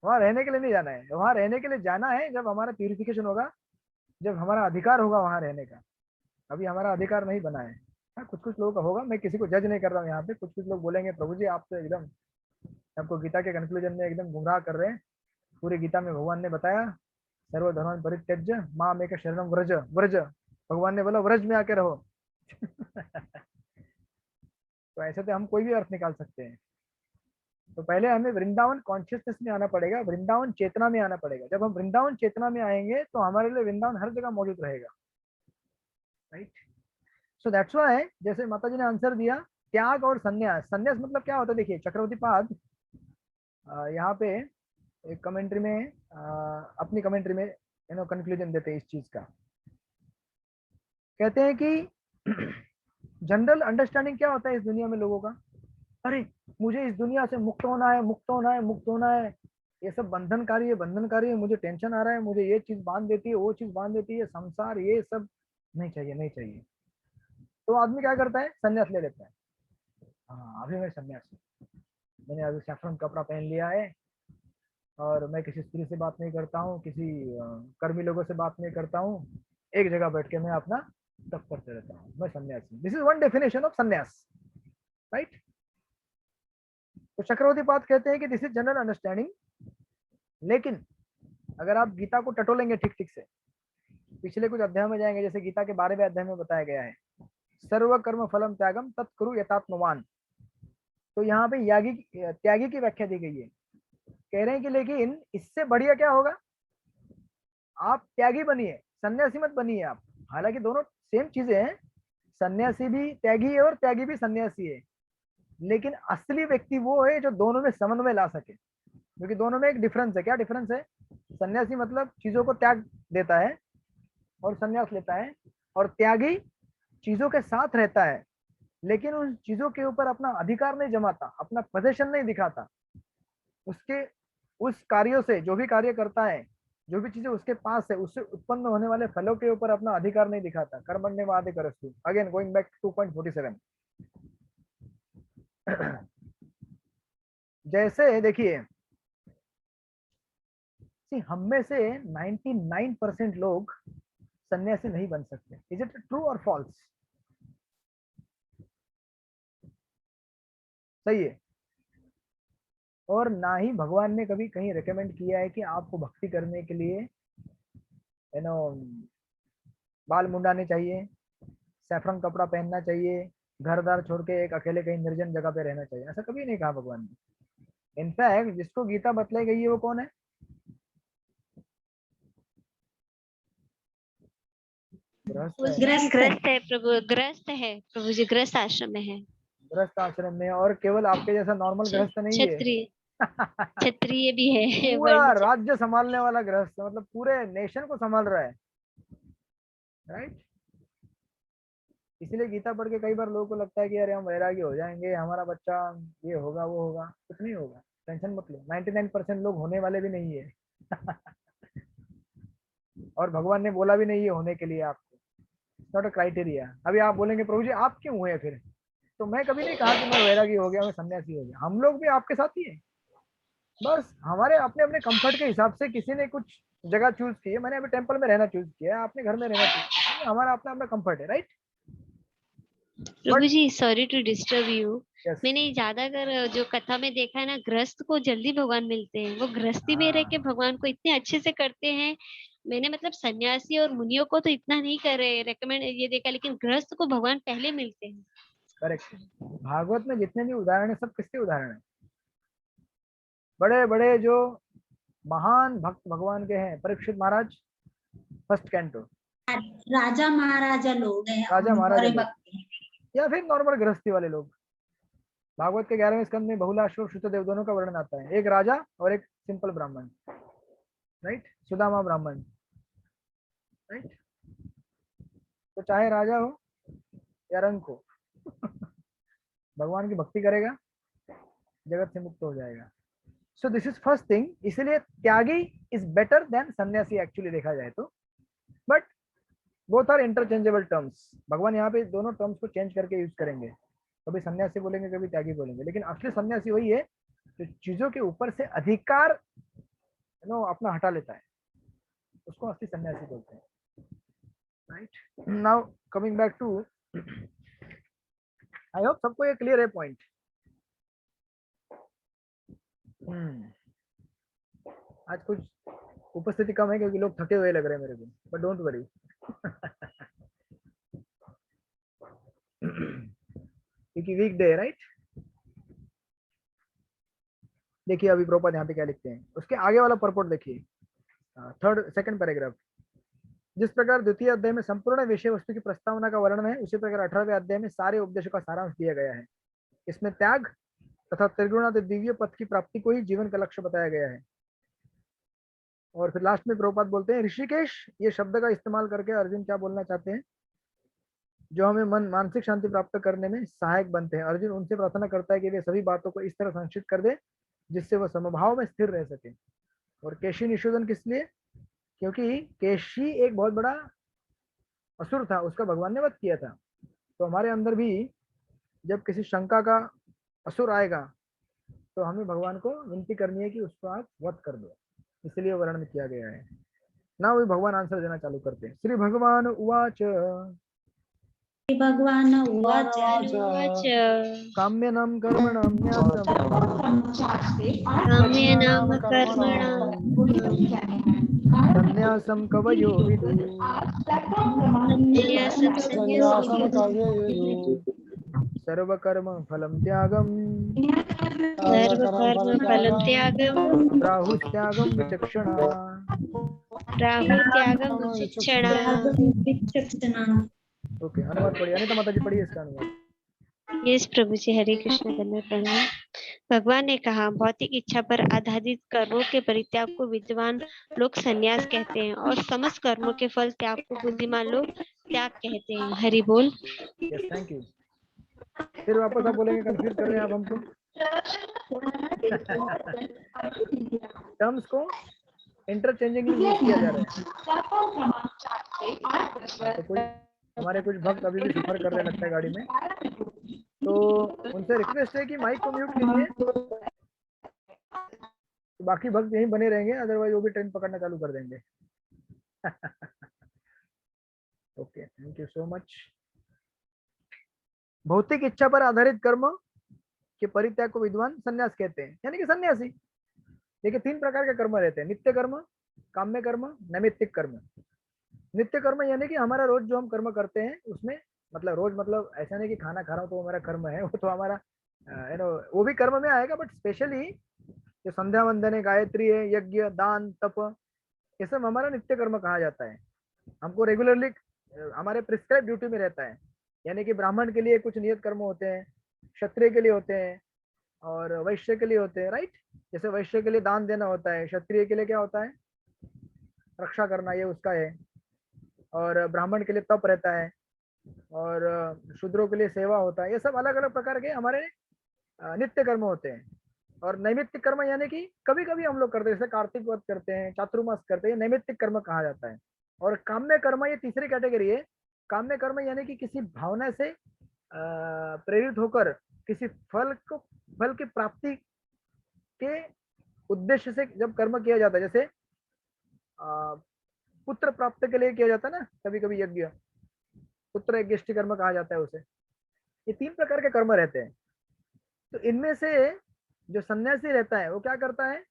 वहां रहने के लिए नहीं जाना है। वहां रहने के लिए जाना है जब हमारा प्यूरिफिकेशन होगा, जब हमारा अधिकार होगा वहां रहने का। अभी हमारा अधिकार नहीं बना है। हाँ, कुछ कुछ लोगों का होगा, मैं किसी को जज नहीं कर रहा हूँ यहाँ पे। कुछ कुछ लोग बोलेंगे प्रभु जी आप तो एकदम, आपको गीता के कंक्लूजन में एकदम गुमराह कर रहे हैं। पूरी गीता में भगवान ने बताया सर्वधर्मान् परित्यज्य माम एकं शरणं व्रज, व्रज, भगवान ने बोला व्रज में आके रहो। तो ऐसे तो हम कोई भी अर्थ निकाल सकते हैं। तो पहले हमें वृंदावन कॉन्शियसनेस में आना पड़ेगा, वृंदावन चेतना में आना पड़ेगा। जब हम वृंदावन चेतना में आएंगे तो हमारे लिए वृंदावन हर जगह मौजूद रहेगा, राइट। सो दैट्स व्हाई जैसे माता जी ने आंसर दिया, त्याग और संन्यास। संन्यास मतलब क्या होता है, देखिए चक्रवर्ती पाद यहाँ पे एक कमेंट्री में अपनी कमेंट्री में कंक्लूजन देते हैं इस चीज का। कहते हैं कि जनरल अंडरस्टैंडिंग क्या होता है इस दुनिया में लोगों का, अरे मुझे इस दुनिया से मुक्त होना है, मुक्त होना है, मुक्त होना है, ये सब बंधनकारी है, बंधनकारी है, मुझे टेंशन आ रहा है, मुझे ये चीज बांध देती है, वो चीज बांध देती है, संसार, ये सब नहीं चाहिए, नहीं चाहिए। तो आदमी क्या करता है, संन्यास ले लेता है। हाँ अभी मैं संन्यास, मैंने अभी सैफरन कपड़ा पहन लिया है और मैं किसी स्त्री से बात नहीं करता हूँ, किसी कर्मी लोगों से बात नहीं करता हूँ, एक जगह बैठ के मैं अपना तप करते रहता हूँ, मैं सन्यासी। This is one definition of सन्यास, राइट। तो चक्रवर्ती पाद कहते हैं कि दिस इज जनरल अंडरस्टैंडिंग, लेकिन अगर आप गीता को टटोलेंगे ठीक ठीक से, पिछले कुछ अध्याय में जाएंगे, जैसे गीता के 12वें अध्याय में बताया गया है सर्व कर्म फलम त्यागम तत्कुरु यथात्मवान। तो यहाँ पे त्यागी की व्याख्या दी गई है। कह रहे हैं कि लेकिन इससे बढ़िया क्या होगा, आप त्यागी बनिए, सन्यासी मत बनिए आप। हालांकि दोनों सेम चीजें हैं, सन्यासी भी त्यागी है और त्यागी भी सन्यासी है, लेकिन असली व्यक्ति वो है जो दोनों में समन्वय ला सके, क्योंकि दोनों में एक डिफरेंस है। क्या डिफरेंस है, सन्यासी मतलब चीजों को त्याग देता है और सन्यास लेता है, और त्यागी चीजों के साथ रहता है लेकिन उन चीजों के ऊपर अपना अधिकार नहीं जमाता, अपना पोजीशन नहीं दिखाता। उसके उस कार्यों से, जो भी कार्य करता है, जो भी चीजें उसके पास है, उससे उत्पन्न होने वाले फलों के ऊपर अपना अधिकार नहीं दिखाता। कर्मण्येवाधिकारस्तु, अगेन गोइंग बैक 2.47। जैसे देखिए, हम में से 99% लोग सन्यासी नहीं बन सकते। इज इट ट्रू और फॉल्स? सही है। और ना ही भगवान ने कभी कहीं रेकमेंड किया है कि आपको भक्ति करने के लिए बाल मुंडाने चाहिए, सैफरन कपड़ा पहनना चाहिए, घर दार छोड़ के एक अकेले कहीं निर्जन जगह पे रहना चाहिए, ऐसा कभी नहीं कहा भगवान ने। इनफैक्ट जिसको गीता बतलाई गई है वो कौन है? ग्रस्त है प्रभु, ग्रस्त है प्रभु जी, ग्रस्त आश्रम में है, गृहस्थ आश्रम में। और केवल आपके जैसा नॉर्मल गृहस्थ नहीं है, क्षत्रिय, क्षत्रिय भी है, पूरा राज्य संभालने वाला गृहस्थ, मतलब पूरे नेशन को संभाल रहा है, राइट। इसलिए गीता पढ़ के कई बार लोगों को लगता है कि अरे हम वैरागी हो जाएंगे, हमारा बच्चा ये होगा वो होगा। कुछ नहीं होगा, टेंशन मत लो। 99% लोग होने वाले भी नहीं है। और भगवान ने बोला भी नहीं है होने के लिए आपको, नॉट अ क्राइटेरिया। अभी आप बोलेंगे प्रभु जी आप क्यों हुए फिर? तो मैं कभी नहीं कहा कि मैं वैरागी हो गया, मैं सन्यासी हो गया। हम लोग भी आपके साथ ही है, बस हमारे अपने अपने कंफर्ट के हिसाब से किसी ने कुछ जगह चूज की है। मैंने अभी टेंपल में रहना चूज किया है, आपने घर में रहना चूज किया, हमारा अपना अपना कंफर्ट है, right. Prabhu ji sorry to disturb you, Yes. मैंने ज्यादातर जो कथा में देखा है ना, गृहस्थ को जल्दी भगवान मिलते हैं, वो गृहस्थी में रह के भगवान को इतने अच्छे से करते हैं। मैंने मतलब सन्यासी और मुनियों को तो इतना नहीं करे रेकमेंड ये देखा, लेकिन गृहस्थ को भगवान पहले मिलते हैं। करेक्ट। भागवत में जितने भी उदाहरण है सब किसके उदाहरण है? बड़े बड़े जो महान भक्त भगवान के हैं, परीक्षित महाराज, फर्स्ट कैंटो, राजा महाराजा लोग हैं, राजा महाराजा बड़े लोग, भक्त हैं। या फिर नॉर्मल गृहस्थी वाले लोग। भागवत के 11वें स्कंद में बहुलाश्व और श्रुतदेव दोनों का वर्णन आता है, एक राजा और एक सिंपल ब्राह्मण, राइट, सुदामा ब्राह्मण, राइट। तो चाहे राजा हो या रंक हो, भगवान की भक्ति करेगा, जगत से मुक्त हो जाएगा। So this is first thing. इसलिए tyagi is better than sannyasi actually देखा जाए तो, but both are interchangeable terms. भगवान यहाँ पे दोनों टर्म्स को चेंज करके यूज करेंगे। कभी सन्यासी बोलेंगे, कभी त्यागी बोलेंगे, लेकिन असली सन्यासी वही है जो चीजों के ऊपर से अधिकार अपना हटा लेता है, उसको असली सन्यासी बोलते हैं। Right, now coming back to, I hope सबको ये क्लियर है पॉइंट। आज कुछ उपस्थिति कम है क्योंकि लोग थके हुए लग रहे हैं मेरे को, बट डोंट वरी। क्योंकि वीक डे, राइट। देखिए अभी प्रभुपाद यहाँ पे क्या लिखते हैं, उसके आगे वाला परपोर्ट देखिए, सेकंड पैराग्राफ। जिस प्रकार द्वितीय अध्याय में संपूर्ण विषय वस्तु की प्रस्तावना का वर्णन है, उसी प्रकार 18वें अध्याय में सारे उपदेशों का सारांश दिया गया है। इसमें त्याग तथा त्रिगुणातीत दिव्य पथ की प्राप्ति को ही जीवन का लक्ष्य बताया गया है। और फिर लास्ट में प्रभुपाद बोलते हैं, ऋषिकेश ये शब्द का इस्तेमाल करके अर्जुन क्या बोलना चाहते हैं, जो हमें मानसिक शांति प्राप्त करने में सहायक बनते हैं। अर्जुन उनसे प्रार्थना करता है कि वे सभी बातों को इस तरह संक्षिप्त कर दे जिससे वह समभाव में स्थिर रह सके। और केशी निषूदन किस लिए, क्योंकि केशी एक बहुत बड़ा असुर था, उसका भगवान ने वध किया था। तो हमारे अंदर भी जब किसी शंका का असुर आएगा तो हमें भगवान को विनती करनी है कि उसको आप वध कर दो, इसलिए वर्णन किया गया है ना। वही भगवान आंसर देना चालू करते हैं। श्री भगवान उवाच, भगवान उवाच उवाच काम्यनं कर्मणां न्यासं काम्यनाम कर्मणां सन्न्यासं कवयो विदुः सन्न्यासं सन्यासं सन्न्यासी कवयो सर्वकर्म फलं त्यागं सर्वकर्म फलं त्यागं प्राहुस्त्यागं विचक्षणा। राहुत्यागं विचक्षणा। विचक्षणा। ओके, अनुवाद पढ़िए, अनिता माता जी पढ़िए इसका अनुवाद। यस प्रभु जी, हरे कृष्ण करने प्रणाम। भगवान ने कहा, भौतिक इच्छा पर आधारित कर्मों के परित्याग को विद्वान लोग संन्यास कहते हैं और समस्त कर्मों के फल त्याग को बुद्धिमान लोग त्याग कहते हैं। हरि बोल। Yes, thank you. फिर वापस आप बोलेंगे, कंफ्यूज कर रहे हैं आप हमको। टर्म्स को इंटरचेंजिंगली यूज किया जा रहा है। तो कोई हमारे कुछ भक्त अभी भी सफर कर रहे लगता है गाड़ी में, तो उनसे रिक्वेस्ट है कि माइक को म्यूट कीजिए, तो बाकी भक्त यहीं बने रहेंगे, अदरवाइज वो भी ट्रेन पकड़ना चालू कर देंगे। Okay, thank you so much. भौतिक इच्छा पर आधारित कर्म के परित्याग को विद्वान संन्यास कहते हैं, यानी कि सन्यासी। देखिए 3 प्रकार के कर्म रहते हैं, नित्य कर्म, काम्य कर्म, नैमित्तिक कर्म। नित्य कर्म यानी कि हमारा रोज जो हम कर्म करते हैं उसमें, मतलब रोज मतलब ऐसा नहीं कि खाना खा रहा हूँ तो वो मेरा कर्म है, वो तो हमारा वो भी कर्म में आएगा, बट स्पेशली जो संध्या वंदन है, गायत्री है, यज्ञ, दान, तप, ये सब हमारा नित्य कर्म कहा जाता है। हमको रेगुलरली हमारे प्रिस्क्राइब ड्यूटी में रहता है। यानी कि ब्राह्मण के लिए कुछ नियत कर्म होते हैं, क्षत्रिय के लिए होते हैं और वैश्य के लिए होते हैं, राइट। जैसे वैश्य के लिए दान देना होता है, क्षत्रिय के लिए क्या होता है, रक्षा करना, ये उसका है। और ब्राह्मण के लिए तप रहता है और शूद्रों के लिए सेवा होता है। ये सब अलग अलग प्रकार के हमारे नित्य कर्म होते हैं। और नैमित्तिक कर्म यानी कि कभी कभी हम लोग करते हैं, जैसे कार्तिक व्रत करते हैं, चातुर्मास करते हैं, नैमित्तिक कर्म कहा जाता है। और काम्य कर्म ये तीसरी कैटेगरी है। काम्य कर्म यानी कि किसी भावना से प्रेरित होकर किसी फल की प्राप्ति के उद्देश्य से जब कर्म किया जाता है, जैसे पुत्र प्राप्त के लिए किया जाता है ना, कभी कभी यज्ञ, पुत्र यज्ञ कर्म कहा जाता है उसे। ये 3 प्रकार के कर्म रहते हैं। तो इनमें से जो सन्यासी रहता है वो क्या करता है,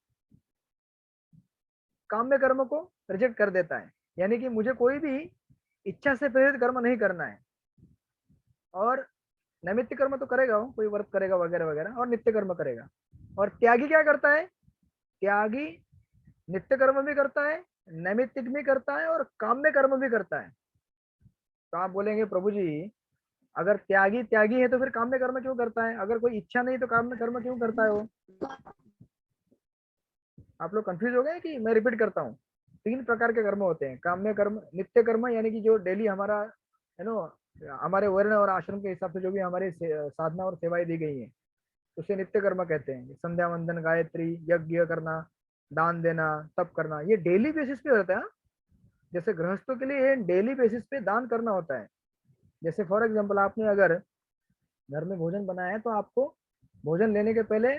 काम्य कर्म को रिजेक्ट कर देता है, यानी कि मुझे कोई भी इच्छा से प्रेरित कर्म नहीं करना है। और नैमित्तिक कर्म तो करेगा, वो कोई व्रत करेगा वगैरह वगैरह, और नित्य कर्म करेगा। और त्यागी क्या करता है, त्यागी नित्य कर्म भी करता है, नैमित्तिक भी करता है और काम्य कर्म भी करता है। तो आप बोलेंगे प्रभु जी अगर त्यागी है तो फिर काम्य कर्म क्यों करता है, अगर कोई इच्छा नहीं तो काम्य कर्म क्यों करता है वो? आप लोग कंफ्यूज हो गए कि मैं रिपीट करता हूँ। 3 प्रकार के कर्म होते हैं, काम्य कर्म, नित्य कर्म यानी कि जो डेली हमारा हमारे वर्ण और आश्रम के हिसाब से जो भी हमारी साधना और सेवाएं दी गई हैं उसे नित्य कर्म कहते हैं। संध्या वंदन, गायत्री, यज्ञ करना, दान देना, तप करना, ये डेली बेसिस पे होता है। जैसे गृहस्थों के लिए डेली बेसिस पे दान करना होता है। जैसे फॉर एग्जाम्पल आपने अगर घर में भोजन बनाया है तो आपको भोजन लेने के पहले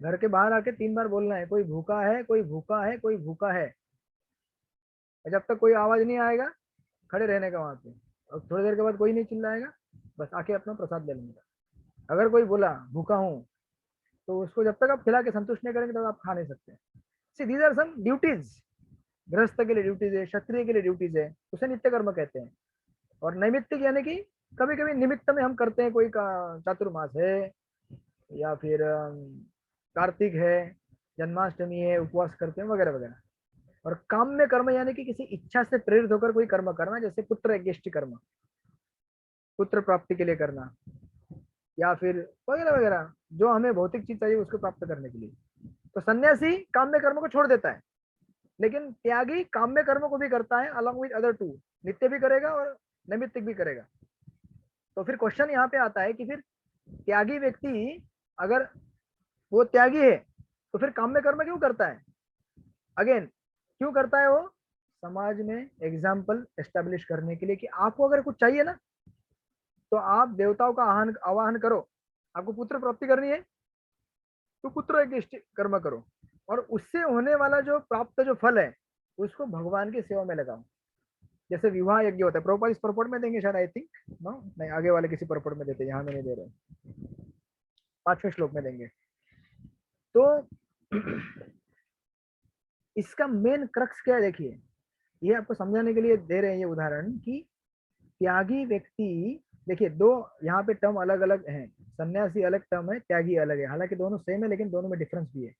घर के बाहर आके 3 बार बोलना है, कोई भूखा है, कोई भूखा है, कोई भूखा है। और जब तक कोई आवाज नहीं आएगा खड़े रहने का वहां पे, और थोड़ी देर के बाद कोई नहीं चिल्लाएगा, बस आके अपना प्रसाद ले लेंगे। अगर कोई बोला भूखा हूँ तो उसको जब तक आप खिला के संतुष्ट नहीं करेंगे तब आप खा नहीं सकते। See these are some duties, गृहस्थ के लिए ड्यूटीज है, क्षत्रिय के लिए ड्यूटीज है, उसे नित्य कर्म कहते हैं। और नैमित्तिक यानी कि कभी कभी निमित्त में हम करते हैं, कोई चातुर्मास है या फिर कार्तिक है, जन्माष्टमी है, उपवास करते हैं वगैरह वगैरह। और काम में कर्म यानी कि किसी इच्छा से प्रेरित होकर कोई कर्म करना, जैसे पुत्र यज्ञ कर्म, पुत्र प्राप्ति के लिए करना, या फिर वगैरह वगैरह, जो हमें भौतिक चीज चाहिए उसको प्राप्त करने के लिए। तो सन्यासी काम में कर्म को छोड़ देता है, लेकिन त्यागी काम में कर्म को भी करता है अलॉन्ग विद अदर टू, नित्य भी करेगा और नैमित्तिक भी करेगा। तो फिर क्वेश्चन यहाँ पे आता है कि फिर त्यागी व्यक्ति अगर वो त्यागी है तो फिर काम में कर्म क्यों करता है? अगेन क्यों करता है वो? समाज में एग्जाम्पल एस्टेब्लिश करने के लिए कि आपको अगर कुछ चाहिए ना तो आप देवताओं का आवाहन करो। आपको पुत्र प्राप्ति करनी है तो पुत्र यज्ञ कर्म करो, और उससे होने वाला जो प्राप्त जो फल है उसको भगवान की सेवा में लगाओ। जैसे विवाह यज्ञ होता है, प्रभुपाद इस परपट में देंगे शायद, आई थिंक नो, नहीं आगे वाले किसी परपट में देते हैं, यहाँ में नहीं दे रहे, 5वें श्लोक में देंगे। तो इसका मेन क्रक्स क्या है देखिए, ये आपको समझाने के लिए दे रहे हैं ये उदाहरण कि त्यागी व्यक्ति, देखिए दो यहाँ पे टर्म अलग अलग हैं, सन्यासी अलग टर्म है, त्यागी अलग है, हालांकि दोनों सेम है लेकिन दोनों में डिफरेंस भी है।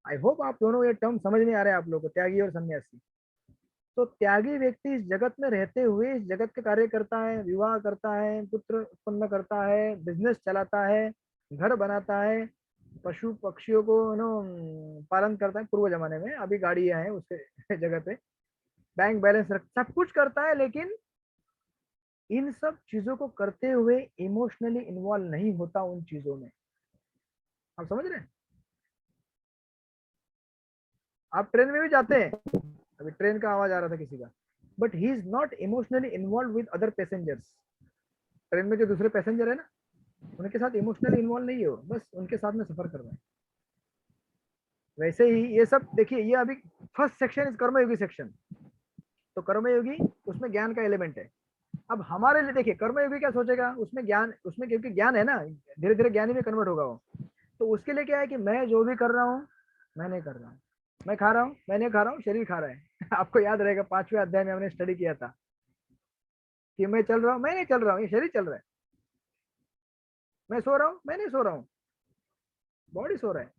आई होप आप दोनों ये टर्म समझ नहीं आ रहे हैं आप लोगों को, त्यागी और सन्यासी। तो त्यागी व्यक्ति इस जगत में रहते हुए इस जगत के कार्य करता है, विवाह करता है, पुत्र उत्पन्न करता है, बिजनेस चलाता है, घर बनाता है, पशु पक्षियों को पालन करता है, पूर्व जमाने में, अभी गाड़ियां हैं उसके जगह पे, बैंक बैलेंस रख, सब कुछ करता है, लेकिन इन सब चीजों को करते हुए इमोशनली इन्वॉल्व नहीं होता उन चीजों में। आप समझ रहे हैं? आप ट्रेन में भी जाते हैं, अभी ट्रेन का आवाज आ रहा था किसी का, but he is not emotionally involve with other passengers. Train में जो दूसरे पैसेंजर है ना, उनके साथ इमोशनली इन्वॉल्व नहीं हो, बस उनके साथ में सफर कर रहे हैं। वैसे ही ये सब देखिए, ये अभी first section is Karmayogi section. तो कर्मयोगी उसमें ज्ञान का एलिमेंट है। अब हमारे लिए देखिए कर्मयोगी क्या सोचेगा, उसमें ज्ञान, उसमें क्योंकि ज्ञान है ना, धीरे धीरे ज्ञानी में कन्वर्ट होगा वो। तो उसके लिए क्या है कि मैं जो भी कर रहा हूँ मैं नहीं कर रहा हूँ, मैं खा रहा हूँ मैं नहीं खा रहा हूँ, शरीर खा रहा है। आपको याद रहेगा 5वें अध्याय में हमने स्टडी किया था कि मैं चल रहा हूँ मैं नहीं चल रहा हूँ, ये शरीर चल रहा है। मैं सो रहा हूँ मैं नहीं सो रहा हूँ, बॉडी सो रहा है।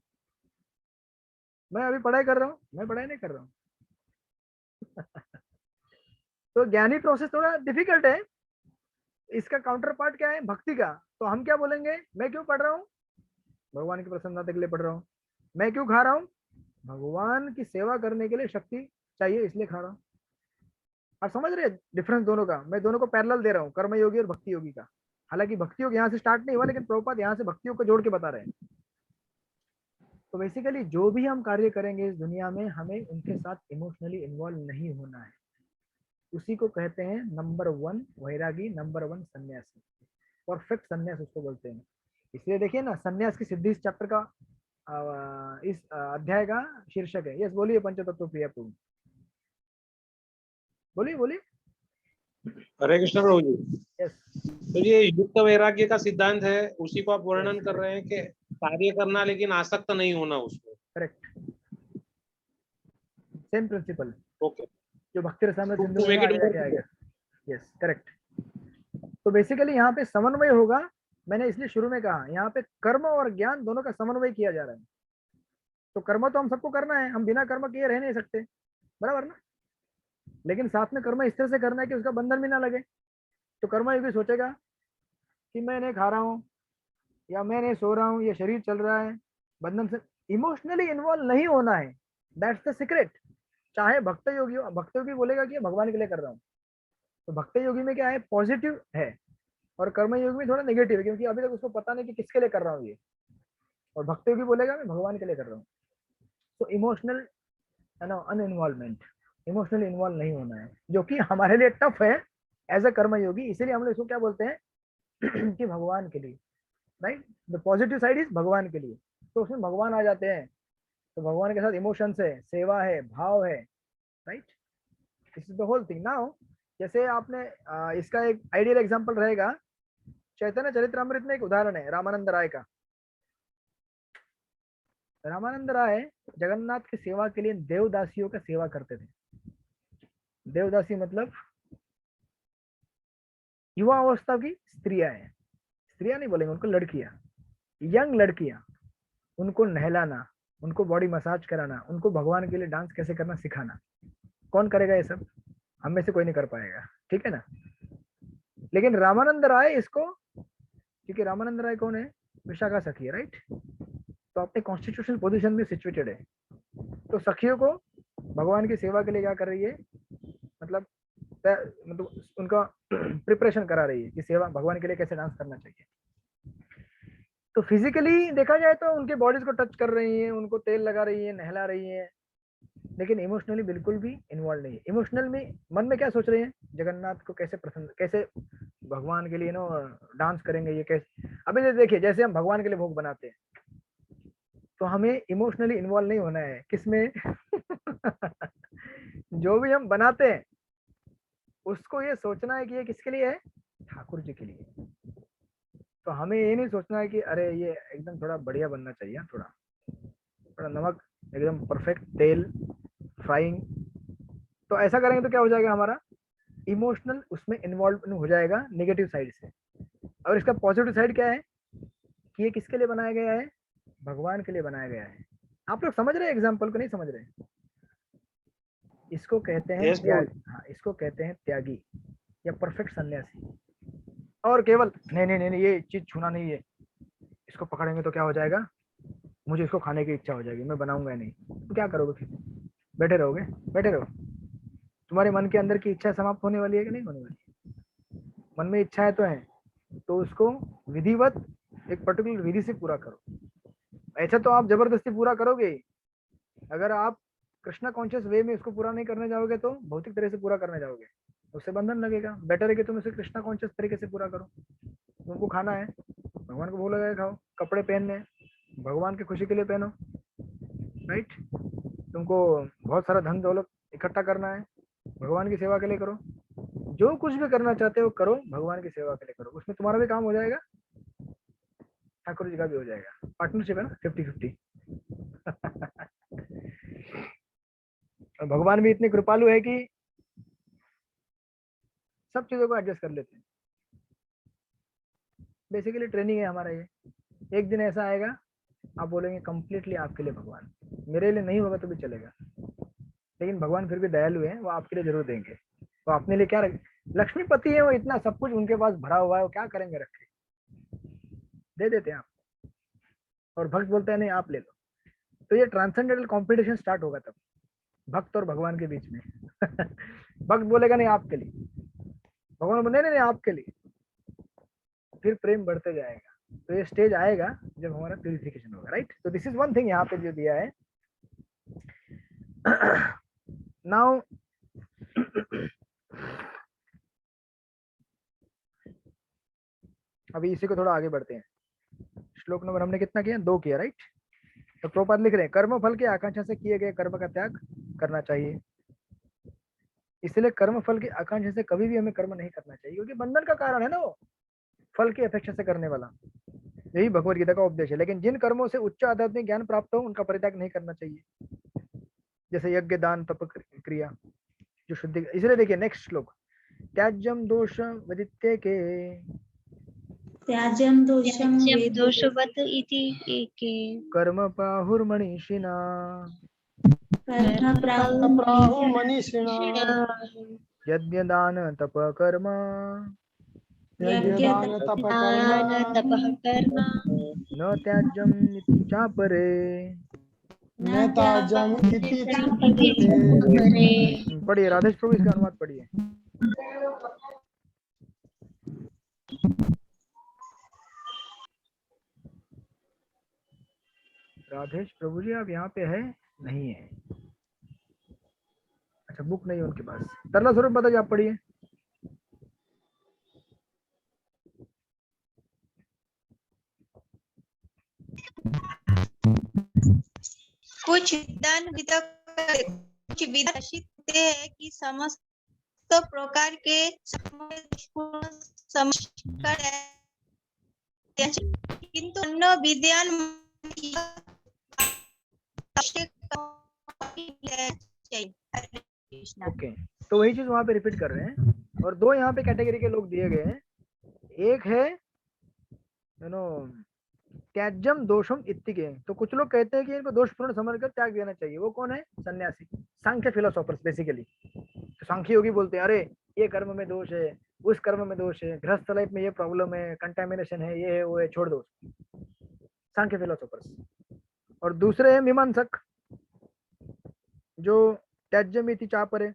मैं अभी पढ़ाई कर रहा हूँ, मैं पढ़ाई नहीं कर रहा हूँ। तो ज्ञानी प्रोसेस थोड़ा डिफिकल्ट है। इसका काउंटर पार्ट क्या है? भक्ति का। तो हम क्या बोलेंगे, मैं क्यों पढ़ रहा हूँ? भगवान की प्रसन्नता के लिए पढ़ रहा हूँ। मैं क्यों खा रहा हूँ? भगवान की सेवा करने के लिए शक्ति चाहिए इसलिए खा रहा हूँ। आप समझ रहे डिफरेंस दोनों का? मैं दोनों को पैरेलल दे रहा हूँ, कर्मयोगी और भक्ति योगी का। हालांकि भक्ति योग यहाँ से स्टार्ट नहीं हुआ, लेकिन प्रभुपाद यहाँ से भक्ति योग को जोड़ के बता रहे हैं। तो बेसिकली जो भी हम कार्य करेंगे इस दुनिया में, हमें उनके साथ इमोशनली इन्वॉल्व नहीं होना है। उसी को कहते हैं नंबर 1 वैरागी, नंबर 1 सन्यासी, परफेक्ट सन्यास उसको बोलते हैं। इसलिए देखिए ना, सन्यास की सिद्धि इस चैप्टर का इस अध्याय का शीर्षक है। यस बोलिए पंचतत्व प्रिया प्रभु, बोलिए बोलिए। हरे कृष्ण प्रभु जी। यस, तो ये युक्त वैराग्य का सिद्धांत है, उसी को आप वर्णन कर रहे हैं कि कार्य करना लेकिन आसक्त नहीं होना उसमें। करेक्ट, सेम प्रिंसिपल ओके, जो भक्ति रसामृत To सिंधु में make it आगे more आएगा। Yes correct. तो बेसिकली यहाँ पे समन्वय होगा। मैंने इसलिए शुरू में कहा यहाँ पे कर्म और ज्ञान दोनों का समन्वय किया जा रहा है। तो कर्म तो हम सबको करना है, हम बिना कर्म किए रह नहीं सकते, बराबर ना? लेकिन साथ में कर्म इस तरह से करना है कि उसका बंधन भी ना लगे। तो कर्म योगी सोचेगा कि मैं नहीं खा रहा हूँ या मैं नहीं सो रहा हूँ, ये शरीर चल रहा है, बंधन से इमोशनली इन्वॉल्व नहीं होना है। That's the secret. चाहे भक्त योगी हो, भक्त योगी बोलेगा कि भगवान के लिए कर रहा हूँ। तो भक्त योगी में क्या है, पॉजिटिव है, और कर्म योगी में थोड़ा नेगेटिव है, क्योंकि अभी तक उसको पता नहीं कि किसके लिए कर रहा हूँ ये। और भक्त योगी बोलेगा मैं भगवान के लिए कर रहा हूँ। तो इमोशनल अनइन्वॉल्वमेंट, इमोशनली इन्वॉल्व नहीं होना है, जो कि हमारे लिए टफ है एज अ कर्म योगी। इसीलिए हम लोग इसको क्या बोलते हैं कि भगवान के लिए। Right. The positive side is भगवान के लिए, तो उसमें भगवान आ जाते हैं, तो भगवान के साथ इमोशंस है, सेवा है, भाव है, right. This is the whole thing. Now जैसे आपने इसका एक आइडियल एग्जांपल रहेगा, चैतन्य चरितमृत में एक उदाहरण है रामानंद राय का। रामानंद राय जगन्नाथ की सेवा के लिए देवदासियों का सेवा करते थे। देवदासी मतलब युवा अवस्था की स्त्रियां हैं, स्त्रियां नहीं बोलेंगे उनको, लड़कियां, यंग लड़कियां, उनको नहलाना, उनको बॉडी मसाज कराना, उनको भगवान के लिए डांस कैसे करना सिखाना। कौन करेगा ये सब? हम में से कोई नहीं कर पाएगा, ठीक है ना। लेकिन रामानंद राय इसको, क्योंकि रामानंद राय कौन है? विशाखा सखी है, राइट। तो अपने कॉन्स्टिट्यूशनल पोजीशन में सिचुएटेड है, तो सखियों को भगवान की सेवा के लिए क्या कर रही है, मतलब उनका प्रिपरेशन करा रही है कि सेवा भगवान के लिए कैसे डांस करना चाहिए। तो फिजिकली देखा जाए तो उनके बॉडीज को टच कर रही है, उनको तेल लगा रही है, नहला रही है, लेकिन इमोशनली बिल्कुल भी इन्वॉल्व नहीं है। इमोशनल में मन में क्या सोच रहे हैं, जगन्नाथ को कैसे प्रसन्न, कैसे भगवान के लिए डांस करेंगे, ये कैसे। अभी ये देखिए, जैसे हम भगवान के लिए भोग बनाते हैं, तो हमें इमोशनली इन्वॉल्व नहीं होना है किसमें जो भी हम बनाते हैं उसको ये सोचना है कि ये किसके लिए है, ठाकुर जी के लिए। तो हमें ये नहीं सोचना है कि अरे ये एकदम थोड़ा बढ़िया बनना चाहिए, थोड़ा नमक, एकदम परफेक्ट तेल, फ्राइंग। तो ऐसा करेंगे तो क्या हो जाएगा, हमारा इमोशनल उसमें इन्वॉल्व हो जाएगा नेगेटिव साइड से। और इसका पॉजिटिव साइड क्या है कि ये किसके लिए बनाया गया है, भगवान के लिए बनाया गया है। आप लोग समझ रहे हैं एग्जाम्पल को? नहीं समझ रहे? इसको कहते हैं त्यागी। हाँ, इसको कहते हैं त्यागी या परफेक्ट सन्यासी। और केवल नहीं नहीं नहीं ये चीज छूना नहीं है, इसको पकड़ेंगे तो क्या हो जाएगा, मुझे इसको खाने की इच्छा हो जाएगी, मैं बनाऊंगा नहीं। तो क्या करोगे फिर? बैठे रहोगे? बैठे रहो। तुम्हारे मन के अंदर की इच्छा समाप्त होने वाली है कि नहीं होने वाली? मन में इच्छाएं तो है, तो उसको विधिवत एक पर्टिकुलर विधि से पूरा करो। ऐसा तो आप जबरदस्ती पूरा करोगे, अगर आप कृष्णा कॉन्शियस वे में इसको पूरा नहीं करने जाओगे तो भौतिक तरह से पूरा करने जाओगे, उससे बंधन लगेगा। बेटर है कि तुम इसे कृष्णा कॉन्शियस तरीके से पूरा करो। तुमको खाना है, भगवान को भूल लगा खाओ। कपड़े पहनने भगवान की खुशी के लिए पहनो, राइट। तुमको बहुत सारा धन दौलत इकट्ठा करना है, भगवान की सेवा के लिए करो। जो कुछ भी करना चाहते हो करो, भगवान की सेवा के लिए करो। उसमें तुम्हारा भी काम हो जाएगा, ठाकुर जी का भी हो जाएगा। पार्टनरशिप है ना, 50-50। भगवान भी इतने कृपालु है कि सब चीजों को एडजस्ट कर लेते हैं। बेसिकली ट्रेनिंग है हमारा ये। एक दिन ऐसा आएगा आप बोलेंगे कंप्लीटली आपके लिए भगवान, मेरे लिए नहीं होगा तो भी चलेगा, लेकिन भगवान फिर भी दयालु है, वो आपके लिए जरूर देंगे। तो अपने लिए क्या रख, लक्ष्मीपति है वो, इतना सब कुछ उनके पास भरा हुआ है, वो क्या करेंगे रख के, दे देते हैं आप। और भक्त बोलते हैं नहीं आप ले लो। तो ये ट्रांसेंडेंटल कॉम्पिटिशन स्टार्ट होगा तब भक्त और भगवान के बीच में। भक्त बोलेगा नहीं आपके लिए, भगवान बोले नहीं नहीं आपके लिए, फिर प्रेम बढ़ते जाएगा। तो ये स्टेज आएगा जब हमारा प्यूरिफिकेशन होगा, राइट। तो दिस इज वन थिंग यहाँ पे जो दिया है। नाउ अभी इसी को थोड़ा आगे बढ़ते हैं। श्लोक नंबर हमने कितना किया, 2 किया, राइट। तो प्रभुपाद लिख रहे हैं कर्म फल की आकांक्षा से किए गए कर्म का त्याग करना चाहिए। इसलिए कर्म फल की आकांक्षा से कभी भी हमें कर्म नहीं करना चाहिए, क्योंकि बंधन का कारण है ना वो, फल की अपेक्षा से करने वाला। यही भगवत गीता का उपदेश है। लेकिन जिन कर्मों से उच्च आध्यात्मिक ज्ञान प्राप्त हो उनका परित्याग नहीं करना चाहिए, जैसे यज्ञ दान तप क्रिया जो शुद्धि। इसलिए देखिए नेक्स्ट श्लोक, त्याज्यम दोष विदित्य के त्याज्यम दोषम दोषवत् इति एके कर्म प्राहुर्मनीषिणा कर्म प्राहु मनीषिणा यज्ञ दान तप कर्म यज्ञदान तप कर्म तपः कर्म न त्याज्यम चापरे। न त्याज्यम इति पढ़िए राधेश प्रभु, इसका अनुवाद पढ़िए। राधेश प्रभु जी आप यहाँ पे है नहीं है? अच्छा बुक नहीं है उनके पास। तरला स्वरूप बताइए, आप पढ़िए। कुछ विधान रचित होते हैं कि समस्त प्रकार के संस्कार, किंतु अन्य विद्यान ओके, तो वही चीज वहां पे रिपीट कर रहे हैं। और दो यहाँ पे कैटेगरी के लोग दिए गए हैं। एक है त्याज्यम दोषम इत्तिके, तो कुछ लोग कहते हैं कि इनको दोषपूर्ण समझकर त्याग देना चाहिए। वो कौन है? सन्यासी, सांख्य फिलोसोफर्स बेसिकली। तो सांख्य योगी बोलते हैं अरे ये कर्म में दोष है, उस कर्म में दोष है, गृहस्थ लाइफ में ये प्रॉब्लम है, कंटेमिनेशन है, ये है, वो है, छोड़ दो, सांख्य फिलोसोफर्स। और दूसरे हैं मीमांसक, जो त्याज्यमिति चापरे,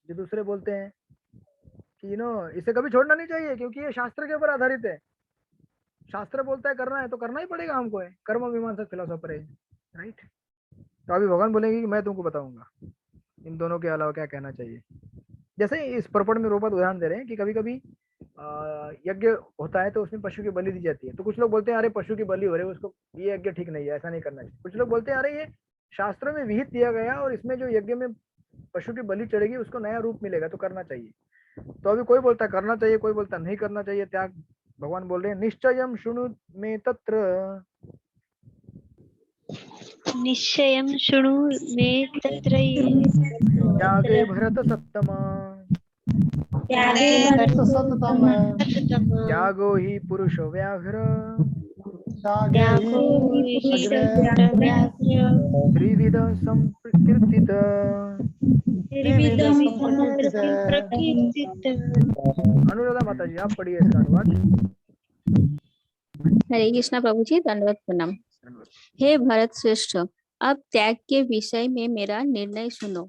जो दूसरे बोलते हैं कि इसे कभी छोड़ना नहीं चाहिए क्योंकि ये शास्त्र के ऊपर आधारित है। शास्त्र बोलता है करना है तो करना ही पड़ेगा हमको, है कर्म मीमांसक फिलोसोफर है, राइट। तो अभी भगवान बोलेंगे कि मैं तुमको बताऊंगा इन दोनों के अलावा क्या कहना चाहिए। जैसे इस पर्पण में रूपक उदाहरण दे रहे हैं कि कभी कभी यज्ञ होता है तो उसमें पशु की बलि दी जाती है। तो कुछ लोग बोलते हैं अरे पशु की बलि हो रही है, उसको ये यज्ञ ठीक नहीं है, ऐसा नहीं करना चाहिए। कुछ लोग बोलते हैं अरे ये शास्त्रों में विहित दिया गया और इसमें जो यज्ञ में पशु की बलि चढ़ेगी उसको नया रूप मिलेगा तो करना चाहिए। तो अभी कोई बोलता है करना चाहिए, कोई बोलता नहीं करना चाहिए त्याग। भगवान बोल रहे हैं निश्चयम शृणु में तत्र, निश्चयं शृणु मे तत्र त्यागे भरत सत्तमा, भरत सततम, त्यागो ही पुरुष व्याघ्र, त्यागे ही अग्रे त्रिविध संकीर्तित। त्रिविध संप्रकीर्तित। अनुराधा माता जी आप पढ़िए इसका अनुवाद। हरे कृष्णा प्रभु जी, दंडवत प्रणाम। हे भरत श्रेष्ठ, अब त्याग के विषय में मेरा निर्णय सुनो।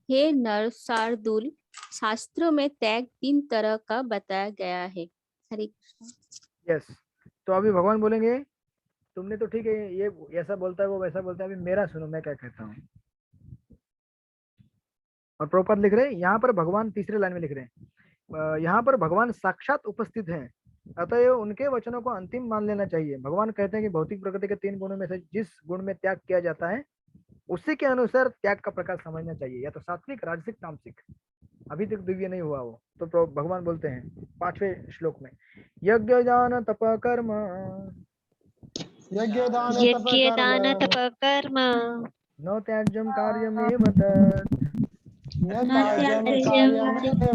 हे नर शार्दूल, शास्त्रों में त्याग 3 तरह का बताया गया है। हरे कृष्णा। यस, तो अभी भगवान बोलेंगे तुमने तो ठीक है ये ऐसा बोलता है वो वैसा बोलता है, अभी मेरा सुनो मैं क्या कहता हूँ। और प्रभुपाद लिख रहे हैं यहाँ पर भगवान तीसरे लाइन में लिख रहे हैं यहाँ पर भगवान साक्षात उपस्थित हैं, अतएव उनके वचनों को अंतिम मान लेना चाहिए। भगवान कहते हैं कि भौतिक प्रकृति के 3 गुणों में से जिस गुण में त्याग किया जाता है उसी के अनुसार त्याग का प्रकार समझना चाहिए, या तो सात्विक, राजसिक, तामसिक। अभी तक दिव्य नहीं हुआ वो। तो भगवान बोलते हैं 5वें श्लोक में यज्ञ दान तप कर्म, यज्ञ दान तप कर्म न त्याज्यम कार्यमेव तत्,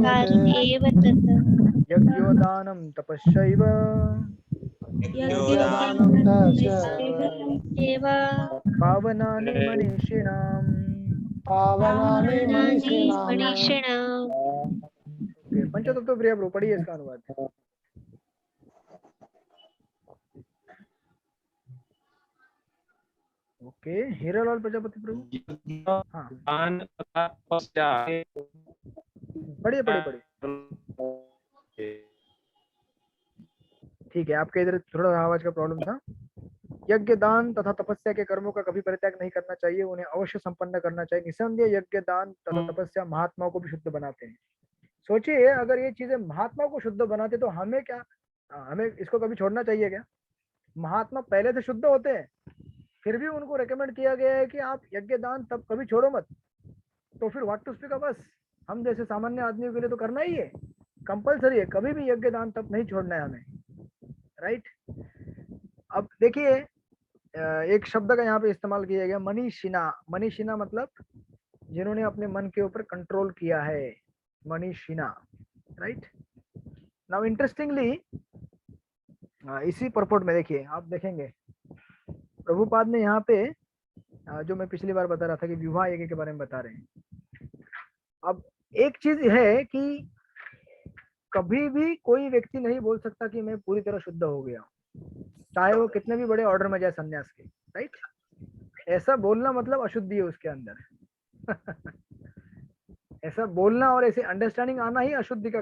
कार्यमेव तत्, यज्ञोदानं तपश्चैव एव पावनानि मनीषिणाम्। मनीषिणाम्। पंचतत्व प्रिया प्रभु पढ़िए इसका अनुवाद। ओके, हीरालाल प्रजापति प्रभु हाँ पढ़िए पढ़िए पढ़िए। ठीक है, आपके इधर थोड़ा आवाज का प्रॉब्लम था। यज्ञ दान तथा तपस्या के कर्मों का कभी परित्याग नहीं करना चाहिए, उन्हें अवश्य संपन्न करना चाहिए। निसंदेह यज्ञ दान तथा तपस्या महात्माओं को भी शुद्ध बनाते हैं। सोचिए अगर ये चीजें महात्मा को शुद्ध बनाते तो हमें क्या, हमें इसको कभी छोड़ना चाहिए क्या? महात्मा पहले से शुद्ध होते हैं फिर भी उनको रेकमेंड किया गया है कि आप यज्ञ दान तब कभी छोड़ो मत। तो फिर what to speak of us, हम जैसे सामान्य आदमियों के लिए तो करना ही है, कंपलसरी है, कभी भी यज्ञ दान तब नहीं छोड़ना है हमें, राइट। अब देखिए एक शब्द का यहाँ पे इस्तेमाल किया गया मनीषिना। मनीषिना मतलब जिन्होंने अपने मन के ऊपर कंट्रोल किया है, मनीषिना, राइट। नाउ इंटरेस्टिंगली इसी परपोर्ट में देखिए, आप देखेंगे प्रभुपाद ने यहाँ पे जो मैं पिछली बार बता रहा था कि विवाह यज्ञ के बारे में बता रहे हैं। अब एक चीज है कि कभी भी कोई व्यक्ति नहीं बोल सकता कि मैं पूरी तरह शुद्ध हो गया, चाहे वो कितने भी बड़े ऑर्डर में जाए सन्यास के, राइट। ऐसा बोलना मतलब अशुद्धि है उसके अंदर ऐसा बोलना और ऐसे अंडरस्टैंडिंग आना ही अशुद्धि का